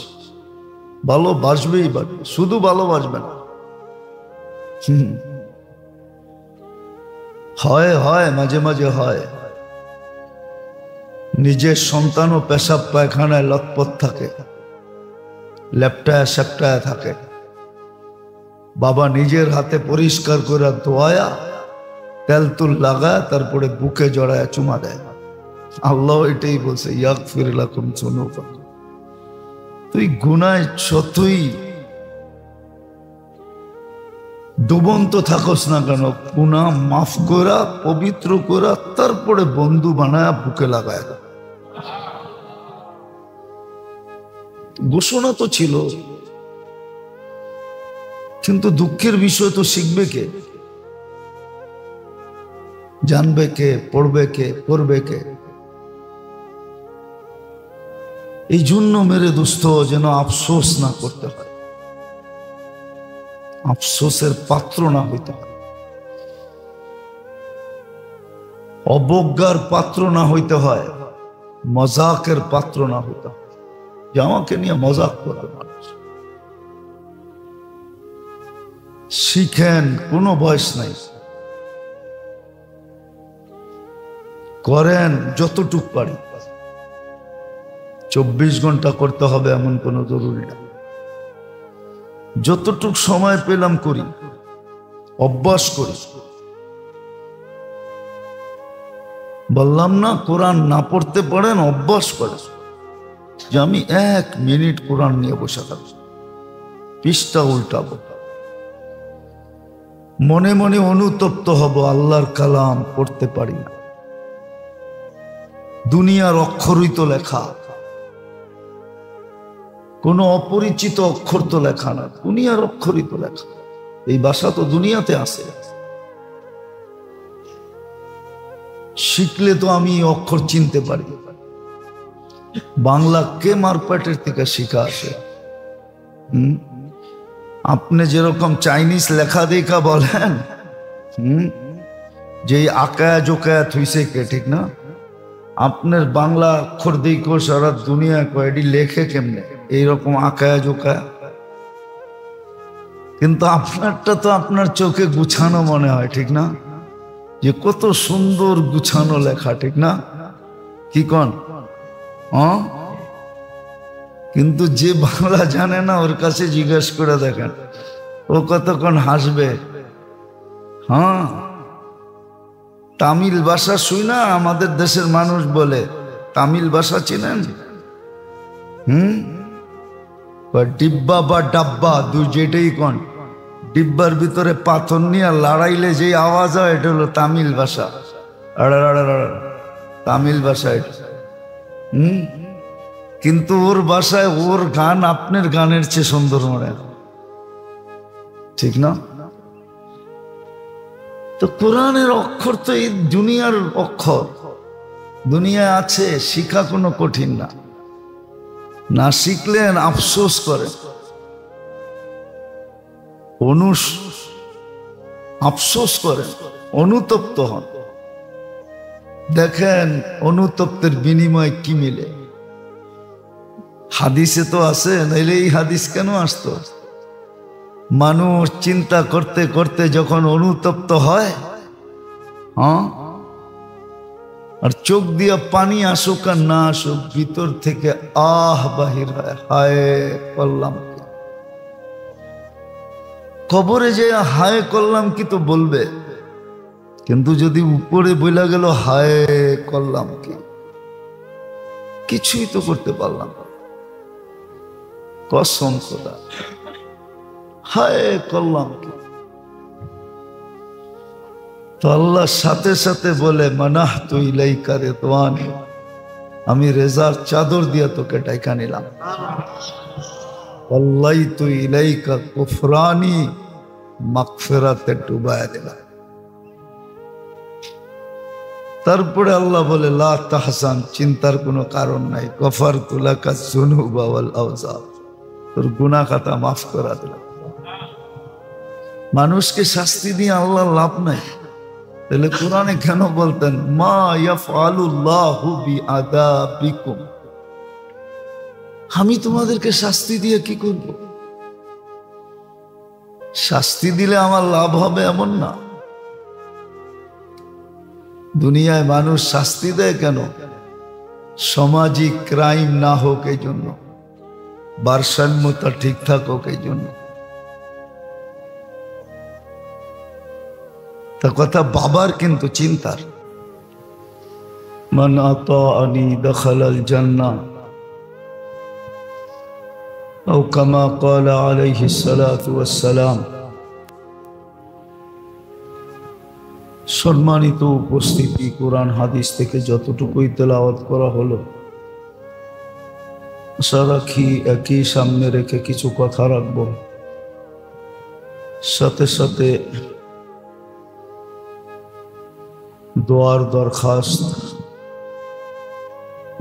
ভালোবাসবেই বাসবে, শুধু ভালোবাসবে না। হয় হয় মাঝে মাঝে হয়, নিজের সন্তানও পেশাব পায়খানায় লটপট থাকে, লেপটায় সেপটায় থাকে। বাবা নিজের হাতে পরিষ্কার করে ধোয়া, তেল তুল লাগায়, তারপরে বুকে জড়ায় চুমা দেয়। আল্লাহ এটাই বলছে, ইয়াগফির লাকুম যুনুবাকুম। তুই গুনায় যতই ডুবন্ত থাকস না কেন, গুনাহ মাফ করা, পবিত্র করা, তারপরে বন্ধু বানায় বুকে লাগায়। ঘোষণা তো ছিল, কিন্তু দুঃখের বিষয় তো শিখবে কে, জানবে কে, পড়বে কে, করবে কে? এই জন্য মেরে দোস্ত যেন আফসোস না করতে হয়, আফসোসের পাত্র না হইতে হয়, অবজ্ঞার পাত্র না হইতে হয়, মজাকের পাত্র না হইতে হয়। যে আমাকে নিয়ে মজাক করে মানুষ। শিখেন, কোনো বয়স নাই, করেন যতটুক পারি। 24 ঘন্টা করতে হবে এমন কোনো জরুরি না। যতটুক সময় পেলাম করি, অভ্যাস করি। বললাম না, কোরআন না পড়তে পারেন, অভ্যাস করেন যে আমি 1 মিনিট কোরআন নিয়ে বসে থাকবো, পৃষ্ঠা উল্টাবো, মনে মনে অনুতপ্ত হব, আল্লাহর কালাম পড়তে পারি না। দুনিয়ার অক্ষরই তো লেখা, কোনো অপরিচিত অক্ষর তো লেখা না, দুনিয়ার অক্ষরই তো লেখা। এই ভাষা তো দুনিয়াতে আছে, শিখলে তো আমি অক্ষর চিনতে পারি। বাংলা কে মারপেটের থেকে শিখা আসে? আপনি যেরকম চাইনিজ লেখা দেখা বলেন, যে আকায়া জোকায়া থুইছে কে, ঠিক না? আপনার বাংলা অক্ষর দেখো সারা দুনিয়া কয়টি লেখে কেমনে এইরকম আকায়া জোকায়া, কিন্তু আপনারটা তো আপনার চোখে গুছানো মনে হয়, ঠিক না? যে কত সুন্দর গুছানো লেখা, ঠিক না? কি কন? কিন্তু যে বাংলা জানে না ওর কাছে জিজ্ঞেস করে দেখেন, ও কতক্ষণ হাসবে। হ্যাঁ, তামিল ভাষা শুই না আমাদের দেশের মানুষ বলে, তামিল ভাষা চিনেন? ডিব্বা বা ডাব্বা দুই যেটাই কন, ডিব্বার ভিতরে পাথর নিয়ে লড়াইলে যে আওয়াজ হয় এটা হলো তামিল ভাষা। তামিল ভাষা এটা। কিন্তু ওর ভাষায় ওর গান আপনার গানের চেয়ে সুন্দর মনে, ঠিক না? তো কোরআনের অক্ষর তো এই দুনিয়ার অক্ষর, দুনিয়ায় আছে, শিখা কোনো কঠিন না। না শিখলেন আফসোস করেন, আফসোস করেন, অনুতপ্ত হন। দেখেন অনুতপ্তের বিনিময় কি মিলে। হাদিসে তো আছে, নাইলে এই হাদিস কেন আসতো? মানুষ চিন্তা করতে করতে যখন অনুতপ্ত হয়, আর চোখ দিয়া পানি আসুক আর না আসুক, ভিতর থেকে আহ বাহির হয়, হায় করলাম কি। কবরে যে হায় করলাম কি তো বলবে, কিন্তু যদি উপরে বইলা গেল হায় করলাম কি, কিছুই তো করতে পারলাম না, কসম খোদা, হায় করলাম কি। তো আল্লাহ সাথে সাথে বলে, মানাহতু ইলাইকা রিদওয়ানি, আমি রেজার চাদর দিয়া তোকে ডাইকা নিলাম। ওয়াল্লাইতু ইলাইকা কুফরানি, মাগফিরাতে ডুবায়া দিলাম। তারপরে আল্লাহ বলে, লা তাহজান, চিন্তার কোনো কারণ নাই, গফারতু লাকা যুনুবা ওয়াল আওজার, তোর গুনাহ খাতা মাফ করে দিলাম। মানুষকে শাস্তি দিয়ে আল্লাহ লাভ নাই। তাহলে কোরআনে কেন বলতেন মা ইয়াফআলুল্লাহু বিআযাবিকুম, আমি তোমাদেরকে শাস্তি দিয়ে কি করব? শাস্তি দিলে আমার লাভ হবে এমন না। দুনিয়ায় মানুষ শাস্তি দেয় কেন? সামাজিক ক্রাইম না হোক এই জন্য, ভারসাম্যতা ঠিকঠাক হোক এই জন্য। তা কথা বাবার কিন্তু চিন্তার। মান আতাআনি দাখালাল জান্নাহ আও কামা ক্বালা আলাইহিস সালাতু ওয়াস সালাম। সম্মানিত উপস্থিতি, কোরআন হাদিস থেকে যতটুকুই তেলাওয়াত করা হলো, আশা রাখি একই সামনে রেখে কিছু কথা রাখবো, সাথে সাথে দোয়ার দরখাস্ত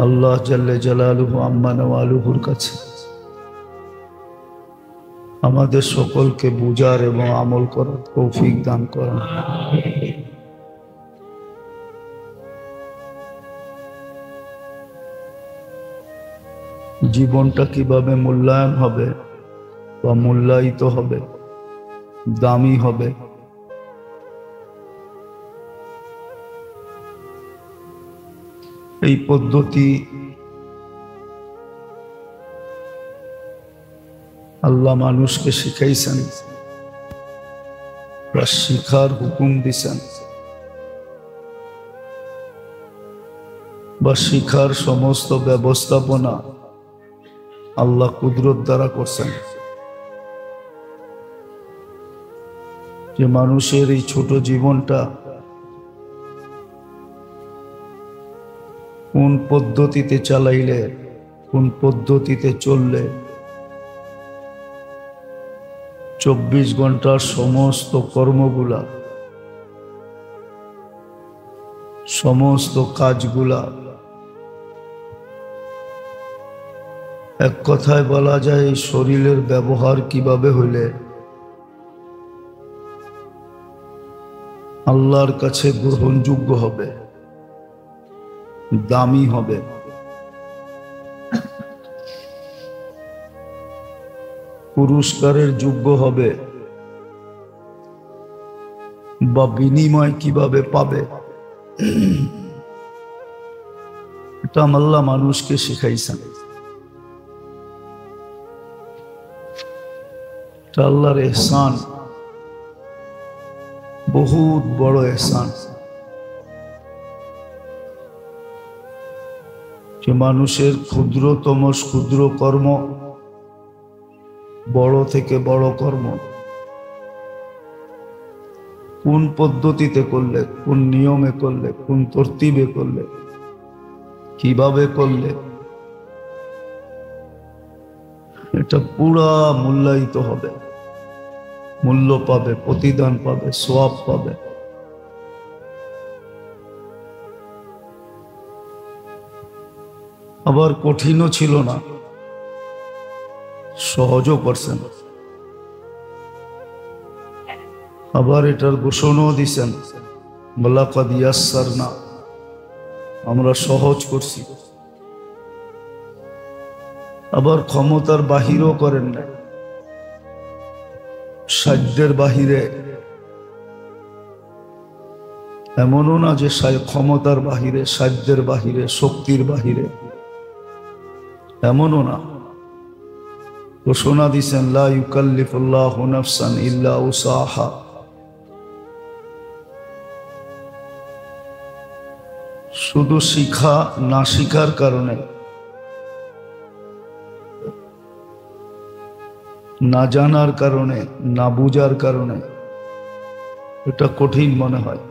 আল্লাহ জাল্লে জালালুহু আম্মা নওয়ালুহুর কাছে আমাদের সকলকে বুঝার এবং আমল করার তৌফিক দান করেন। জীবনটা কিভাবে মূল্যায়ন হবে বা মূল্যায়িত হবে, দামি হবে, এই পদ্ধতি আল্লাহ মানুষকে শিখাইছেন বা শিখার হুকুম দিছেন বা শিখার সমস্ত ব্যবস্থাপনা আল্লাহ কুদরত দ্বারা করছেন। যে মানুষের এই ছোট জীবনটা কোন পদ্ধতিতে চালাইলে, কোন পদ্ধতিতে চললে 24 ঘন্টার সমস্ত কর্মগুলা, সমস্ত কাজগুলা, এক কথায় বলা যায় এই শরীরের ব্যবহার কিভাবে হইলে আল্লাহর কাছে গ্রহণযোগ্য হবে, দামি হবে, পুরস্কারের যোগ্য হবে বা বিনিময় কিভাবে পাবে, এটা আল্লাহ মানুষকে শিখাইছেন। এটা আল্লাহর এহসান, বহুত বড় এহসান যে মানুষের ক্ষুদ্রতম ক্ষুদ্র কর্ম, বড় থেকে বড় কর্ম কোন পদ্ধতিতে করলে, কোন নিয়মে করলে, কোন তরতিবে করলে, কিভাবে করলে এটা পুরা মূল্যায়িত হবে, মূল্য পাবে, প্রতিদান পাবে, সওয়াব পাবে। আবার কঠিনও ছিল না, সহজও করছেন। আবার এটার ঘোষণাও দিছেন, ওয়ালাকাদ ইয়াসসারনা, আমরা সহজ করছি। আবার ক্ষমতার বাহিরও করেন না, সাধ্যের বাহিরে, এমনও না যে ক্ষমতার বাহিরে, সাধ্যের বাহিরে, শক্তির বাহিরে, এমনও না। ঘোষণা দিছেন লা ইউকাল্লিফুল্লাহু নাফসান ইল্লা উসাহা, শুধু শিখা না শিখার কারণে, না জানার কারণে, না বুঝার কারণে এটা কঠিন মনে হয়।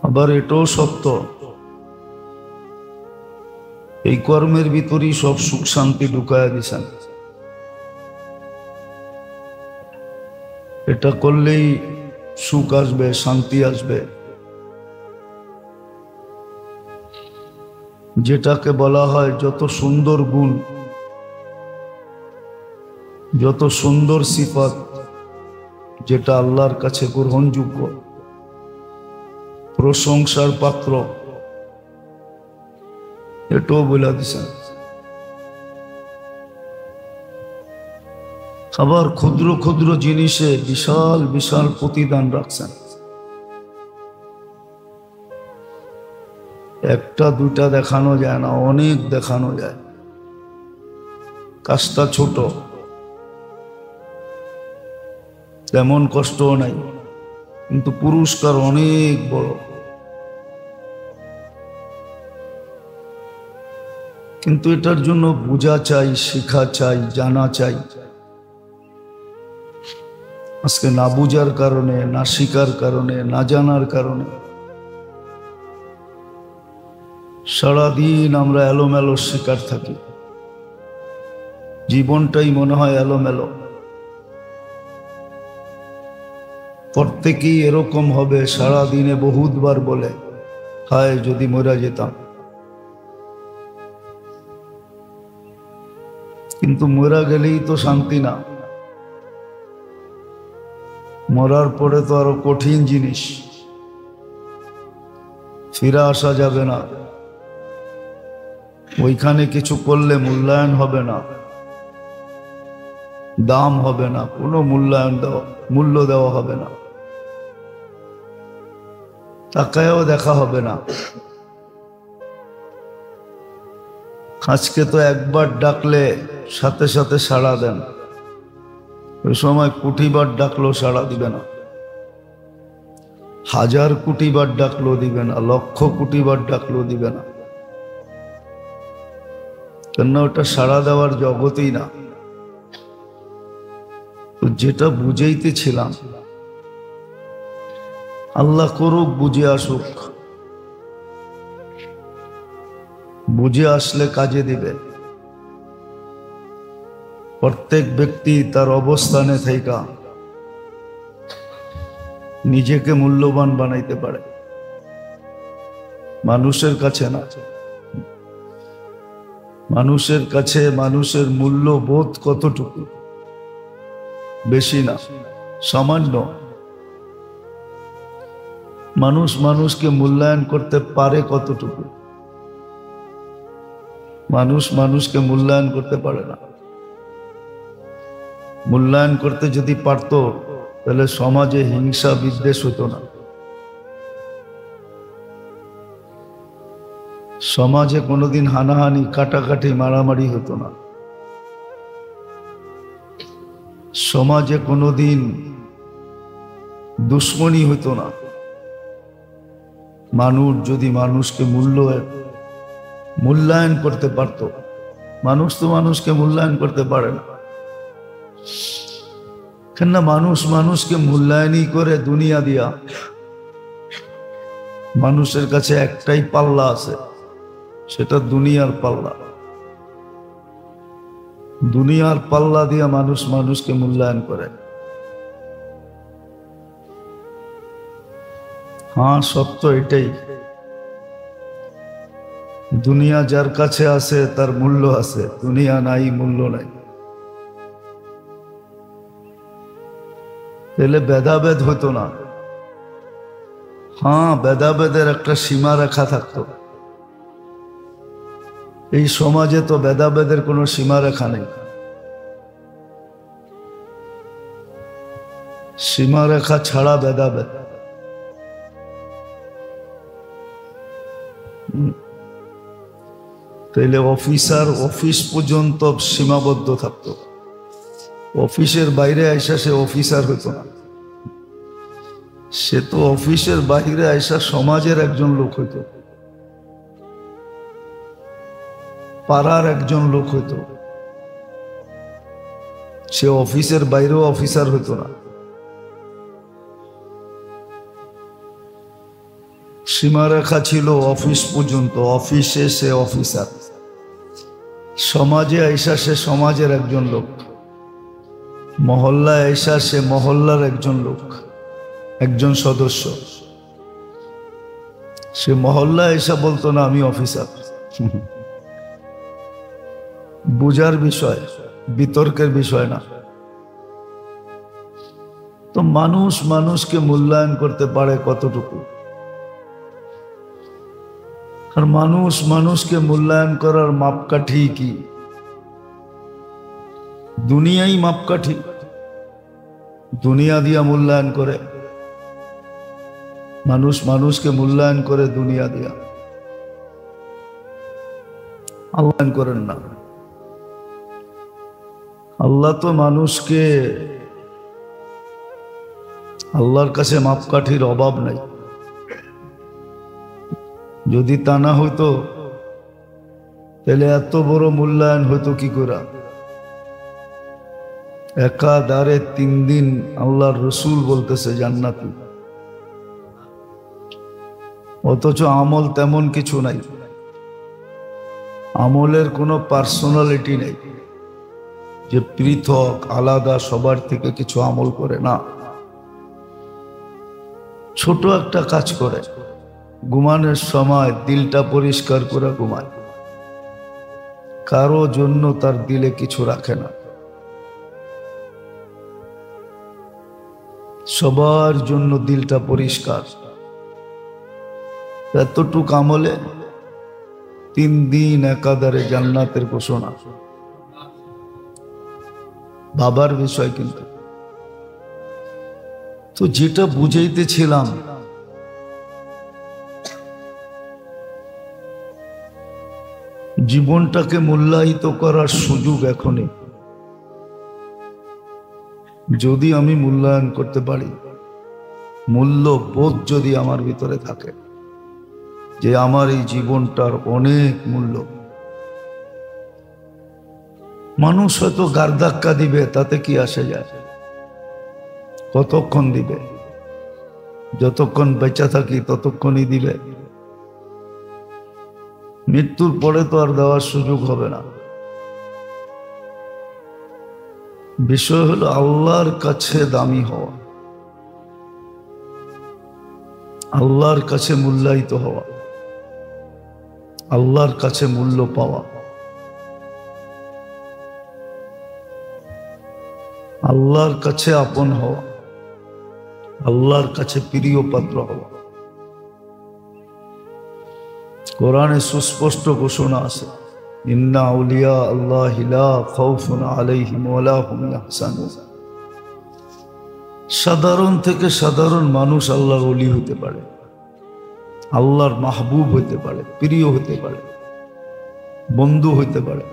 আবার এটাও সত্য এই কর্মের ভিতরেই সব সুখ শান্তি ঢুকায়া দিছেন। এটা করলেই সুখ আসবে, শান্তি আসবে, যেটাকে বলা হয় যত সুন্দর গুণ, যত সুন্দর সিফাত, যেটা আল্লাহর কাছে গ্রহণযোগ্য, প্রশংসার পাত্র, এটাও বলে দিছেন। আবার ক্ষুদ্র ক্ষুদ্র জিনিসে বিশাল বিশাল প্রতিদান রাখছেন। একটা দুইটা দেখানো যায় না, অনেক দেখানো যায়। কাজটা ছোট, তেমন কষ্টও নাই, কিন্তু পুরস্কার অনেক বড়। কিন্তু এটার জন্য বোঝা চাই, শেখা চাই, জানা চাই। আজকে না বুঝার কারণে, না শিখার কারণে, না জানার কারণে সারাদিন আমরা এলোমেলো শিকার থাকি। জীবনটাই মনে হয় এলোমেলো। প্রত্যেকেই এরকম হবে, সারাদিনে বহুতবার বলে হায় যদি মরে যেতাম। কিন্তু মরা গেলেই তো শান্তি না, মরার পরে তো আরো কঠিন জিনিস, ফিরে আসা যাবে না। ওইখানে কিছু করলে মূল্যায়ন হবে না, দাম হবে না, কোনো মূল্য দেওয়া হবে না, টাকায়ও দেখা হবে না। আজকে তো একবার ডাকলে সাথে সাথে সাড়া দেন, ওই সময় কোটিবার ডাকলেও সাড়া দিবে না, 1000 কোটিবার ডাকলেও দিবে না, 1,00,000 কোটিবার ডাকলেও দিবে না। কেন? ওটা সাড়া দেওয়ার জগতেই না। তো যেটা বুঝাইতেছিলাম, আল্লাহ করুক বুঝে আসুক, বুঝে আসলে কাজে দিবে। প্রত্যেক ব্যক্তি তার অবস্থানে থাইকা নিজেকে মূল্যবান বানাইতে পারে, মানুষের কাছে না। মানুষের কাছে মানুষের মূল্যবোধ কতটুকু? বেশি না, সামান্য। মানুষ মানুষকে মূল্যায়ন করতে পারে কতটুকু? মানুষ মানুষকে মূল্যায়ন করতে পারে না। মূল্যায়ন করতে যদি পারত তাহলে সমাজে হিংসা বিদ্বেষ হতো না, সমাজে কোনোদিন হানাহানি কাটাকাটি মারামারি হতো না, সমাজে কোনোদিন দুশ্মনী হতো না। মানুষ যদি মানুষকে মূল্যায়ন করতে পারত। মানুষ তো মানুষকে মূল্যায়ন করতে পারে না। কেন? মানুষ মানুষকে মূল্যায়নই করে দুনিয়া দিয়া। মানুষের কাছে একটাই পাল্লা আছে, সেটা দুনিয়ার পাল্লা। দুনিয়ার পাল্লা দিয়া মানুষ মানুষকে মূল্যায়ন করে। হ্যাঁ, সত্য এটাই। দুনিয়া যার কাছে আছে তার মূল্য আছে, দুনিয়া নাই, মূল্য নাই। তাহলে ভেদাভেদ হতো না। হ্যাঁ, ভেদাভেদের একটা সীমারেখা থাকতো। এই সমাজে তো ভেদাভেদের কোনো সীমারেখা নেই। সীমারেখা ছাড়া ভেদাভেদ। তাইলে অফিসার অফিস পর্যন্ত সীমাবদ্ধ থাকতো, অফিসের বাইরে আইসা সে অফিসার হতো না। সে তো অফিসের বাইরে আইসা সমাজের একজন লোক হইতো, পাড়ার একজন লোক হইতো। সে অফিসের বাইরেও অফিসার হইতো না। সীমারেখা ছিল অফিস পর্যন্ত, অফিসে সে অফিসার, সমাজে আইসা সে সমাজের একজন লোক, মহল্লায় আইসা সে মহল্লার একজন লোক, একজন সদস্য। সে মহল্লায় আইসা বলতো না আমি অফিসার। বুঝার বিষয়, বিতর্কের বিষয় না। তো মানুষ মানুষকে মূল্যায়ন করতে পারে কতটুকু? আর মানুষ মানুষকে মূল্যায়ন করার মাপকাঠি কি? দুনিয়াই মাপকাঠি। দুনিয়া দিয়া মূল্যায়ন করে, মানুষ মানুষকে মূল্যায়ন করে দুনিয়া দিয়া। আল্লাহ করেন না। আল্লাহ তো মানুষকে, আল্লাহর কাছে মাপকাঠির অভাব নাই। যদি তা না হইতো তাহলে এত বড় মূল্যায়ন হইতো কি করে? একাধারে 3 দিন আল্লাহর রসুল বলতেছে জান্নাতি, অথচ আমল তেমন কিছু নাই। আমলের কোনো পার্সোনালিটি নেই যে পৃথক আলাদা সবার থেকে কিছু আমল করে না। ছোট একটা কাজ করে, ঘুমানোর সময় দিলটা পরিষ্কার করে ঘুমায়, কারো জন্য তার দিলে কিছু রাখে না, সবার জন্য দিলটা পরিষ্কার। এতটুক আমলে 3 দিন একাধারে জান্নাতের ঘোষণা। বাবার বিষয় কিন্তু। তো যেটা বুঝাইতেছিলাম, জীবনটাকে মূল্যায়িত করার সুযোগ এখনই। যদি আমি মূল্যায়ন করতে পারি, মূল্যবোধ যদি আমার ভিতরে থাকে যে আমার এই জীবনটার অনেক মূল্য। মানুষ হয়তো গারধাক্কা দিবে, তাতে কি আসে যায়? কতক্ষণ দিবে? যতক্ষণ বেঁচে থাকি ততক্ষণই দিবে। মৃত্যুর পরে তো আর দেওয়ার সুযোগ হবে না। বিষয় হলো আল্লাহর কাছে দামি হওয়া, আল্লাহর কাছে মূল্যায়িত হওয়া, আল্লাহর কাছে মূল্য পাওয়া, আল্লাহর কাছে আপন হওয়া, আল্লাহর কাছে প্রিয় পাত্র হওয়া। কোরআনে সুস্পষ্ট ঘোষণা আছে, ইন্না আউলিয়া আল্লাহি লা খাউফুন আলাইহিম ওয়া লা হুম ইয়াহজানুন। সাধারণ থেকে সাধারণ মানুষ আল্লাহর ওলি হতে পারে, আল্লাহর মাহবুব হতে পারে, প্রিয় হতে পারে, বন্ধু হতে পারে।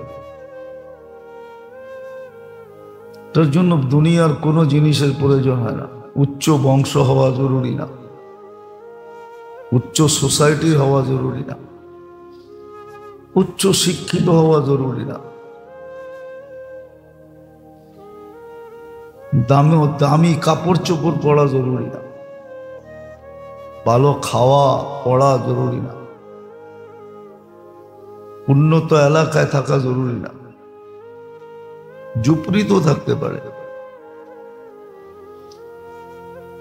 তার জন্য দুনিয়ার কোনো জিনিসের প্রয়োজন হয় না। উচ্চ বংশ হওয়া জরুরি না, উচ্চ সোসাইটির হওয়া জরুরি না, উচ্চ শিক্ষিত হওয়া জরুরি না, দামি কাপড় চোপড় পরা জরুরি না, ভালো খাওয়া পড়া জরুরি না, উন্নত এলাকায় থাকা জরুরি না, ঝুপড়ি তো থাকতে পারে।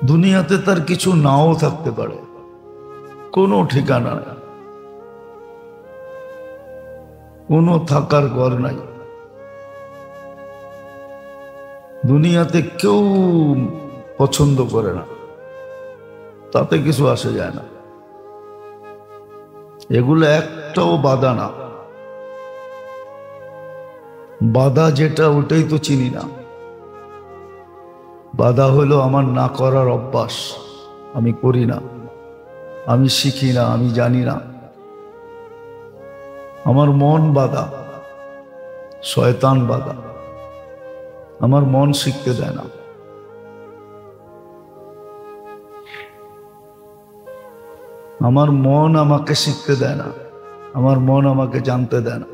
দুনিয়াতে তার কিছু নাও থাকতে পারে, কোনো ঠিকানা নেই, কোনো থাকার ঘর নাই। দুনিয়াতে কেউ পছন্দ করে না, তাতে কিছু আসে যায় না। এগুলো একটাও বাধা না। বাধা যেটা ওটাই তো চিনি না। বাধা হলো আমার না করার অভ্যাস, আমি করি না, আমি শিখি না, আমি জানি না। আমার মন বাধা, শয়তান বাধা, আমার মন শিখতে দেয় না। আমার মন আমাকে শিখতে দেয় না, আমার মন আমাকে জানতে দেয় না।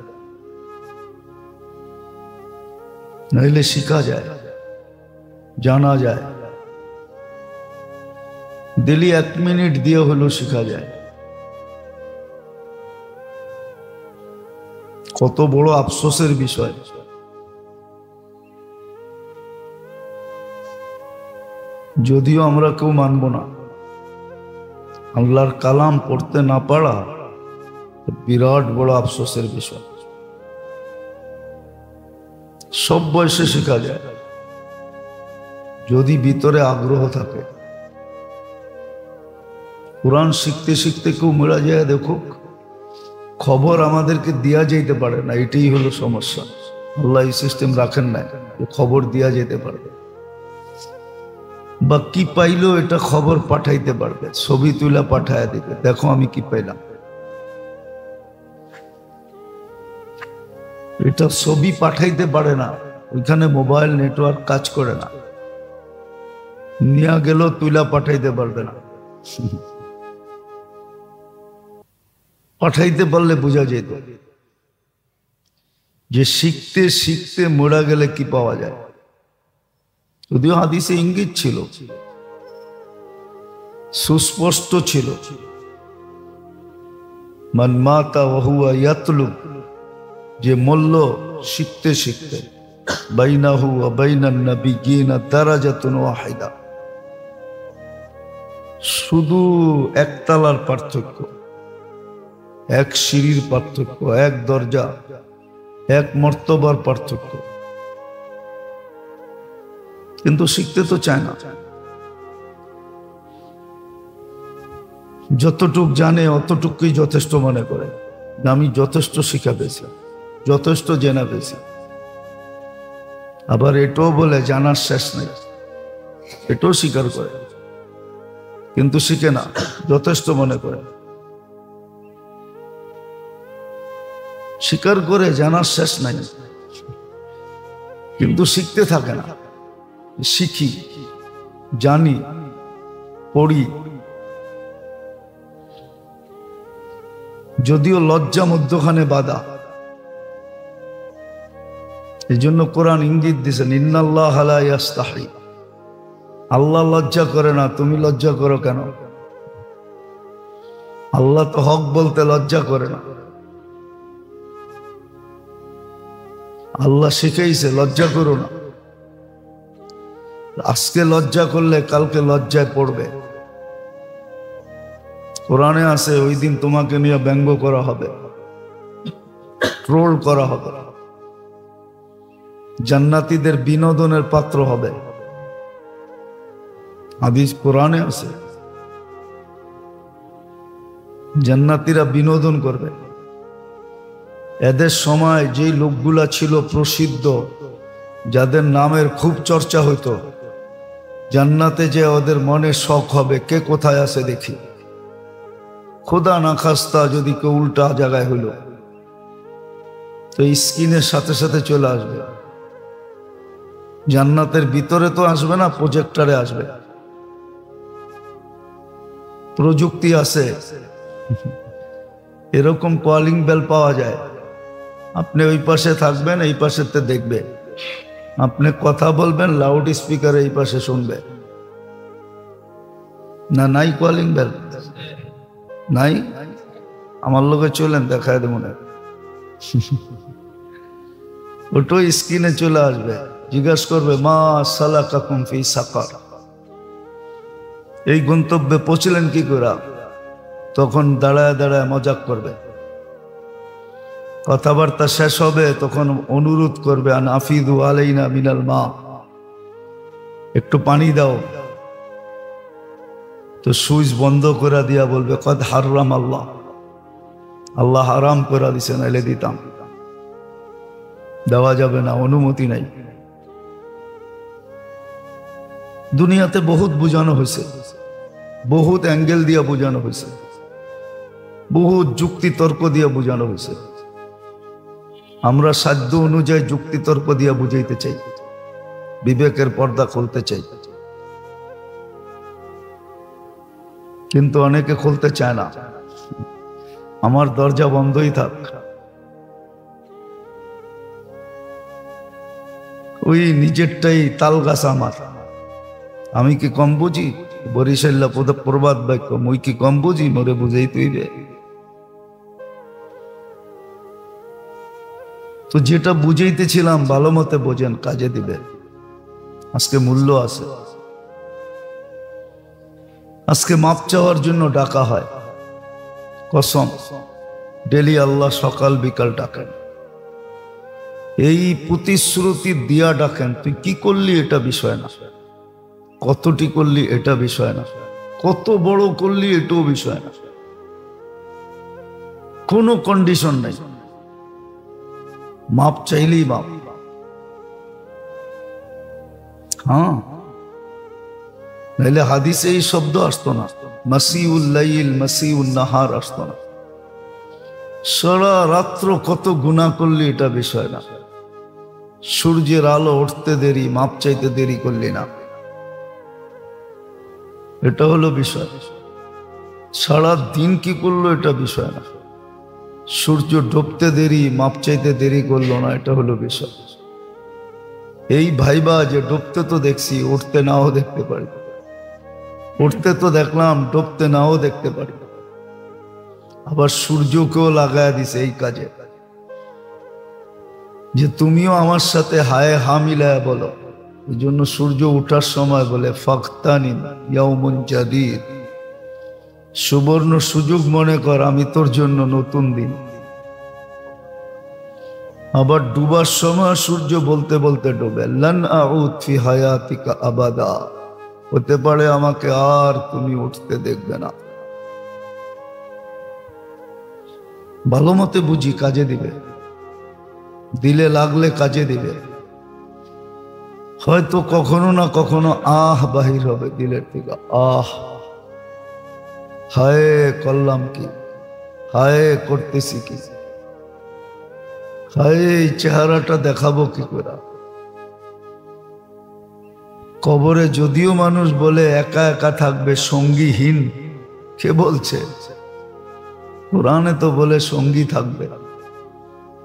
নইলে শিখা যায়, জানা যায়, দিলি 1 মিনিট দিয়ে হলেও শিখা যায়। কত বড় আফসোসের বিষয়। যদিও আমরা কেউ মানব না, আল্লাহর কালাম পড়তে না পারা বিরাট বড় আফসোসের বিষয়। সব বয়সে শেখা যায় যদি ভিতরে আগ্রহ থাকে। কোরআন শিখতে শিখতে কেউ মরা যায় দেখুক, খবর আমাদেরকে দেয়া যেতে পারে না, এটাই হলো সমস্যা। আল্লাহ এই সিস্টেম রাখেন না খবর দেয়া যেতে পারবে, বা কি পাইলো এটা খবর পাঠাইতে পারবে, ছবি তুলে পাঠায় দিবে, দেখো আমি কি পাইলাম। এটা ছবি পাঠাইতে পারে না, ওইখানে মোবাইল নেটওয়ার্ক কাজ করে না। নিয়ে গেল তুলা পাঠাইতে পারবে না। পাঠাইতে পারলে বোঝা যেত যে শিখতে শিখতে মরা গেলে কি পাওয়া যায়। যদিও হাদিসে ইঙ্গিত ছিল, সুস্পষ্ট ছিল, মান মাতা ওয়া হুয়া ইয়াতলুব, যে মল্ল শিখতে শিখতে, বাইনাহু ওয়া বাইনান নাবিয়্যিনা দারাজাতুন ওয়াহিদা, শুধু একতলার পার্থক্য, এক সিঁড়ির পার্থক্য, এক দরজা, এক মর্তবার পার্থক্য। কিন্তু শিখতে তো চায় না। যতটুক জানে অতটুকুই যথেষ্ট মনে করে, আমি যথেষ্ট শিখা পেয়েছি, যথেষ্ট জেনা পেয়েছি। আবার এটাও বলে জানার শেষ নেই, এটাও স্বীকার করে, কিন্তু শিখে না, যথেষ্ট মনে করে। স্বীকার করে জানার শেষ নাই, কিন্তু শিখতে থাকে না। শিখি, জানি, পড়ি, যদিও লজ্জা মধ্যখানে বাধা। এই জন্য কোরআন ইঙ্গিত দিয়েছেন, ইন্নাল্লাহ লা ইয়াস্তাহি, আল্লাহ লজ্জা করে না, তুমি লজ্জা করো কেন? আল্লাহ তো হক বলতে লজ্জা করে না। আল্লাহ শিখাইছে লজ্জা করো না। আজকে লজ্জা করলে কালকে লজ্জায় পড়বে। কোরআনে আছে ওই দিন তোমাকে নিয়ে ব্যঙ্গ করা হবে, ট্রোল করা হবে, জান্নাতীদের বিনোদনের পাত্র হবে। হাদিস কোরআনে আছে, জান্নাতীরা বিনোদন করবে। এদের সময় যেই লোকগুলা ছিল প্রসিদ্ধ, যাদের নামের খুব চর্চা হইতো, জান্নাতে যে ওদের মনে শখ হবে কে কোথায় আছে দেখি। খোদা না খাস্তা যদি কেউ উল্টা জায়গায় হইল তো স্ক্রিনের সাথে সাথে চলে আসবে। জান্নাতের ভিতরে তো আসবে না, প্রজেক্টরে আসবে। প্রযুক্তি আছে, এরকম কলিং বেল পাওয়া যায়। আপনি ওই পাশে থাকবেন, এই পাশেতে দেখবে। আপনি কথা বলবেন, লাউড স্পিকার এই পাশে শুনবে। না নাই কলিং বেল নাই? আমার লোকে চলেন, দেখায় দেব না। ওটো স্ক্রিনে চলে আসবে, জিজ্ঞাসা করবে মা সালাকাকুম ফি সাকার, এই গন্তব্যে পৌঁছলেন কি করে? তখন দাঁড়ায় দাঁড়ায় মজাক করবে। কথাবার্তা শেষ হবে, তখন অনুরোধ করবে আন আফিদু আলাইনা মিনাল মা, একটু পানি দাও। তো সুইচ বন্ধ করে দিয়া বলবে কদ হারাম আল্লাহ, আল্লাহ হারাম করে দিছে, নাইলে দিতাম। দেওয়া যাবে না, অনুমতি নাই। দুনিয়াতে বহুত বুঝানো হয়েছে, বহুত অ্যাঙ্গেল দিয়ে বুঝানো হয়েছে, বহুত যুক্তি তর্ক দিয়ে বুঝানো হয়েছে। আমরা সাধ্য অনুযায়ী যুক্তি তর্ক দিয়ে বুঝাইতে চাই, বিবেকের পর্দা খুলতে চাই, কিন্তু অনেকে খুলতে চায় না। আমার দরজা বন্ধই থাক, ওই নিজেরটাই তাল গাছ আমার। আমি কি কম বুঝি? বরিশাল্লা প্রবাদ বাক্য, মুই কি কম বুঝি? মোরে বুঝাই তৈবে। তো যেটা বুঝাইতেছিলাম ভালো মতে বোঝেন, কাজে দিবে। আজকে মূল্য আছে। আজকে মাপ চাওয়ার জন্য ডাকা হয়, কসম ডেলি আল্লাহ সকাল বিকাল ডাকেন। এই প্রতিশ্রুতি দিয়া ডাকেন, তুই কি করলি এটা বিষয় না, কতটি করলি এটা বিষয় না, কত বড় করলি এটাও বিষয় না, কোনো কন্ডিশন নাই। মাপ চাইলেই মাপ। হ্যাঁ, নাহলে হাদিসে এই শব্দ আসতো না, মাসিউল লাইল মাসিউন নাহার আসতো না। সারা রাত্র কত গুনাহ করলি এটা বিষয় না, সূর্যের আলো উঠতে দেরি, মাপ চাইতে দেরি করলি না, এটা হলো বিষয়। সারা দিন কি করলো এটা বিষয় না, সূর্য ডুবতে দেরি, মাপ চাইতে দেরি করলো না, এটা হলো বিষয়। এই ভাইবা যে ডুবতে তো দেখছি, উঠতে নাও দেখতে পারি, উঠতে তো দেখলাম, ডুবতে নাও দেখতে পারি। আবার সূর্যকেও লাগায় দিছে এই কাজে, যে তুমিও আমার সাথে হায় হা মিলায় বলো। এই জন্য সূর্য উঠার সময় বলে ফাখতানিম ইয়াউমুন জাদীদ, সুবর্ণ সুযোগ মনে কর, আমি তোর জন্য নতুন দিন। আবার ডুবার সময় সূর্য বলতে বলতে ডুবে, লান আউদ ফি হায়াতিকা আবাদা, হতে পারে আমাকে আর তুমি উঠতে দেখবে না। ভালো মতে বুঝি, কাজে দিবে, দিলে লাগলে কাজে দিবে। হয়তো কখনো না কখনো আহ বাহির হবে দিলের থেকে, আহ হায় করলাম কি, হায় করতেছি কি। হায় এই চেহারাটা দেখাবো কি করে? কবরে যদিও মানুষ বলে একা একা থাকবে, সঙ্গীহীন, কে বলছে? কোরআনে তো বলে সঙ্গী থাকবে।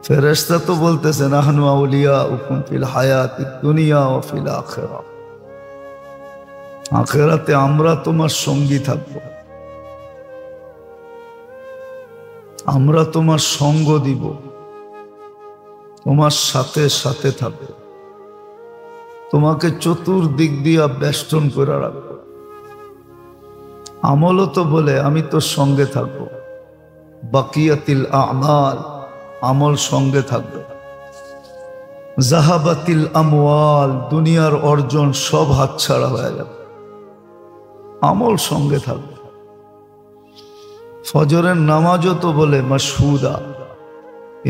ফেরেশতা তো বলতেছে নাহনু আউলিয়াউকুম ফিল হায়াতিদ দুনিয়া ওয়া ফিল আখিরাহ, আখিরাতে আমরা তোমার সঙ্গী থাকব, আমরা তোমার সঙ্গ দিব, তোমার সাথে সাথে থাকব, তোমাকে চতুর্দিক দিয়া বেষ্টন করে রাখব। আমলও তো বলে আমি তোর সঙ্গে থাকব, বাকিয়াতিল আমাল, আমল সঙ্গে থাকবে। জাহাবাতিল আমওয়াল, দুনিয়ার অর্জন সব হাতছাড়া হয়ে যাবে, আমল সঙ্গে থাকবে। ফজরের নামাজও তো বলে মাশহুদা,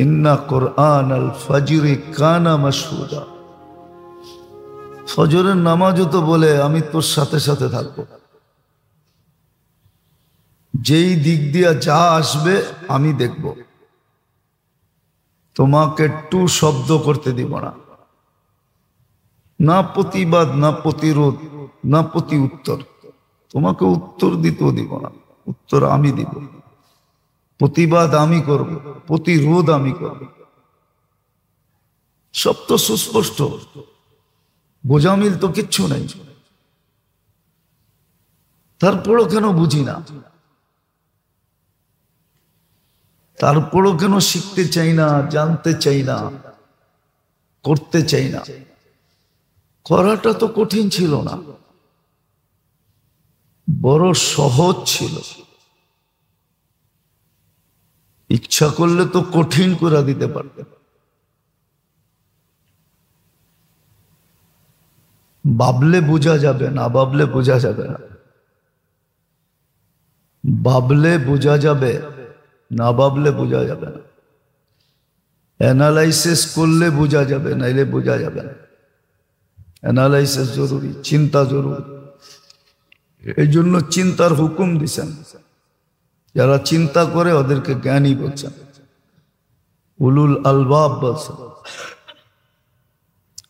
ইন্না কুরআন আল ফজরি কানা মাশহুদা। ফজরের নামাজও তো বলে আমি তোর সাথে সাথে থাকবো, যেই দিক দিয়া যা আসবে আমি দেখব, তোমাকে একটু শব্দ করতে দিব না, না প্রতিবাদ, না প্রতিরোধ, না প্রতি উত্তর। তোমাকে উত্তর দিতেও দিব না, উত্তর আমি দিব। প্রতিবাদ আমি করব, প্রতিরোধ আমি করব। সব তো সুস্পষ্ট, বোঝামিল তো কিচ্ছু নাই। তারপরও কেন বুঝি না? তারপরও কেন শিখতে চাই না, জানতে চাই না, করতে চাই না? করাটা তো কঠিন ছিল না, বড় সহজ ছিল। ইচ্ছা করলে তো কঠিন করে দিতে পারবে। ভাবলে বোঝা যাবে, না ভাবলে বোঝা যাবে না। ভাবলে বোঝা যাবে, না ভাবলে বোঝা যাবে না। অ্যানালাইসিস করলে বোঝা যাবে, নাইলে বোঝা যাবে না। অ্যানালাইসিস জরুরি, চিন্তা জরুরি। এই জন্য চিন্তার হুকুম দিছেন। যারা চিন্তা করে ওদেরকে জ্ঞানী বলছেন, উলুল আলবাব বলছেন।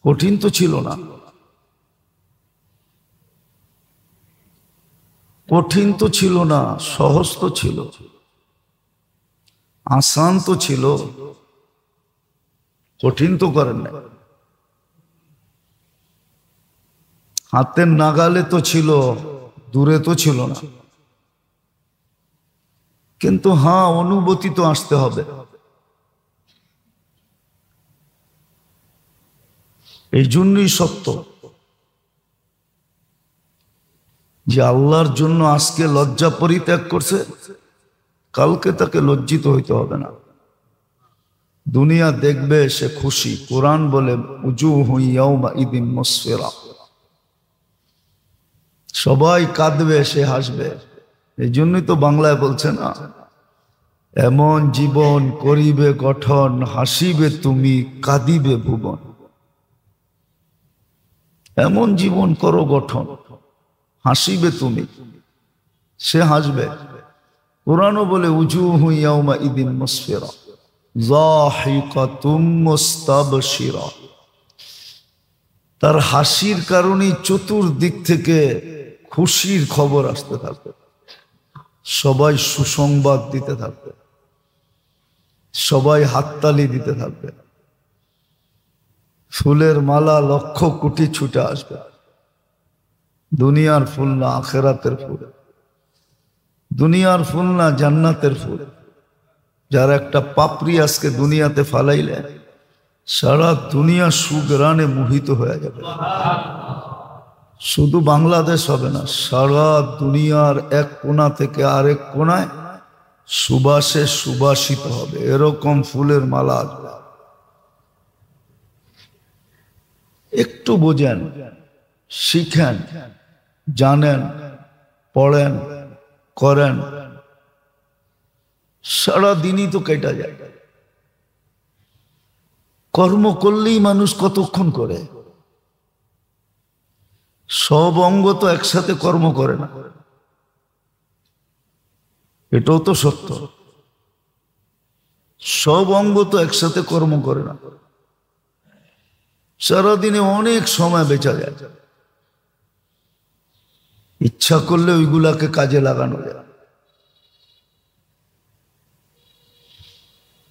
কঠিন তো ছিল না, কঠিন তো ছিল না, সহজ তো ছিল, আসান তো ছিল, কঠিন তো করেন না। হাতের নাগালে তো ছিল, দূরে তো ছিল না। কিন্তু হ্যাঁ, অনুভূতি তো আসতে হবে। এই জন্যই সত্য যে আল্লাহর জন্য আজকে লজ্জা পরিত্যাগ করছে, কালকে তাকে লজ্জিত হইতে হবে না। দুনিয়া দেখবে সে খুশি। কোরআন বলে উজুহু ইয়াউমা ইদিন মুসফিরা, সবাই কাঁদবে, সে হাসবে। এই জন্যই তো বাংলায় বলছে না, এমন জীবন করিবে গঠন, হাসিবে তুমি, কাঁদিবে ভুবন। এমন জীবন করো গঠন, হাসিবে তুমি, সে হাসবে। কোরআনও বলে উজুহু ইয়াউমা ইদিন মুসফিরা যাহিকাতুম মুস্তাবশিরা। তার হাসির কারণে চতুর্দিক থেকে খুশির খবর আসতে থাকবে, সবাই সুসংবাদ দিতে থাকবে, সবাই হাততালি দিতে থাকবে, ফুলের মালা লক্ষ কোটি ছুটে আসবে। দুনিয়ার ফুল না আখেরাতের ফুল, দুনিয়ার ফুল না জান্নাতের ফুল। যার একটা পাপড়ি আজকে দুনিয়াতে ফালাইলে সারা দুনিয়া সুগ্রানে মোহিত হয়ে যাবে। শুধু বাংলাদেশ হবে না, সারা দুনিয়ার এক কোণা থেকে আরেক কোণায় সুবাসে সুবাসিত হবে, এরকম ফুলের মালা আসবে। একটু বোঝেন, শিখেন, জানেন, পড়েন, করেন, সারা দিনই তো কেটে যায়। কর্ম করলেই মানুষ কতক্ষণ করে? সব অঙ্গ তো একসাথে কর্ম করে না, এটাও তো সত্য। সব অঙ্গ তো একসাথে কর্ম করে না, সারাদিনে অনেক সময় বেঁচা যায়, ইচ্ছা করলে ওইগুলাকে কাজে লাগানো যায়।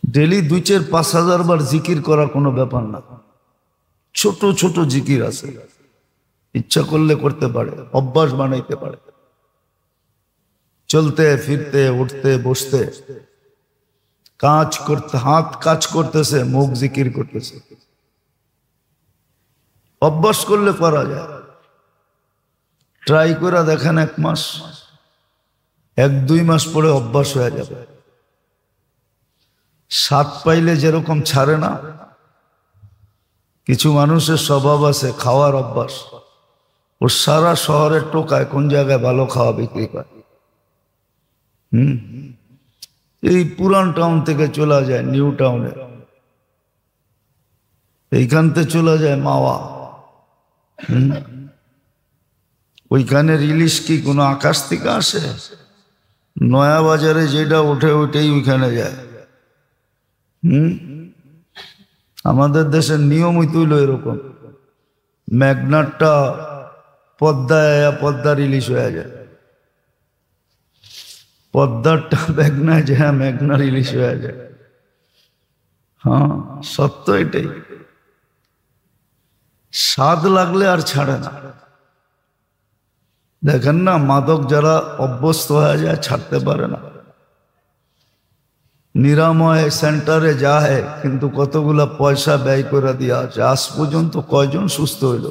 ডেলি 2-4-5 হাজার বার জিকির করা কোনো ব্যাপার না, ছোট ছোট জিকির আছে, ইচ্ছা করলে করতে পারে, অভ্যাস বানাইতে পারে। চলতে ফিরতে উঠতে বসতে কাজ করতে, হাত কাজ করতেছে, মুখ জিকির করতেছে, অভ্যাস করলে করা যায়। ট্রাই করে দেখেন 1 মাস, 1-2 মাস পরে অভ্যাস হয়ে যাবে। স্বাদ পাইলে যেরকম ছাড়ে না, কিছু মানুষের স্বভাব আছে খাওয়ার অভ্যাস, ও সারা শহরে টোকায় কোন জায়গায় ভালো খাওয়া বিক্রি করে। এই পুরান টাউন থেকে চলে যায় নিউ টাউনে, এইখান থেকে চলে যায় মাওয়া। ওইখানের ইলিশ কি কোনো আকাশ থেকে আসে? নয়া বাজারে যেটা ওঠে ওইটাই ওইখানে যায়। আমাদের দেশের নিয়মই তুইল এরকম, মেঘনারটা পদ্মার ইলিশ হয়ে যায়, পদ্মারটা মেঘনায় যায়, মেঘনার ইলিশ হয়ে যায়। হ্যাঁ, সত্য এটাই। স্বাদ লাগলে আর ছাড়ে না। দেখেন না, মাদক যারা অভ্যস্ত হয়ে যায় ছাড়তে পারে না। নিরাময় সেন্টারে যায়, কিন্তু কতগুলা পয়সা ব্যয় করে দিয়া আছে, আজ পর্যন্ত কয়জন সুস্থ হইল?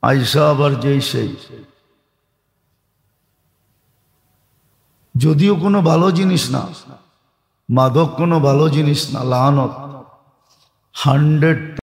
আইসা আবার যেই সেই। যদিও কোনো ভালো জিনিস না, মাদক কোনো ভালো জিনিস না, লানত 100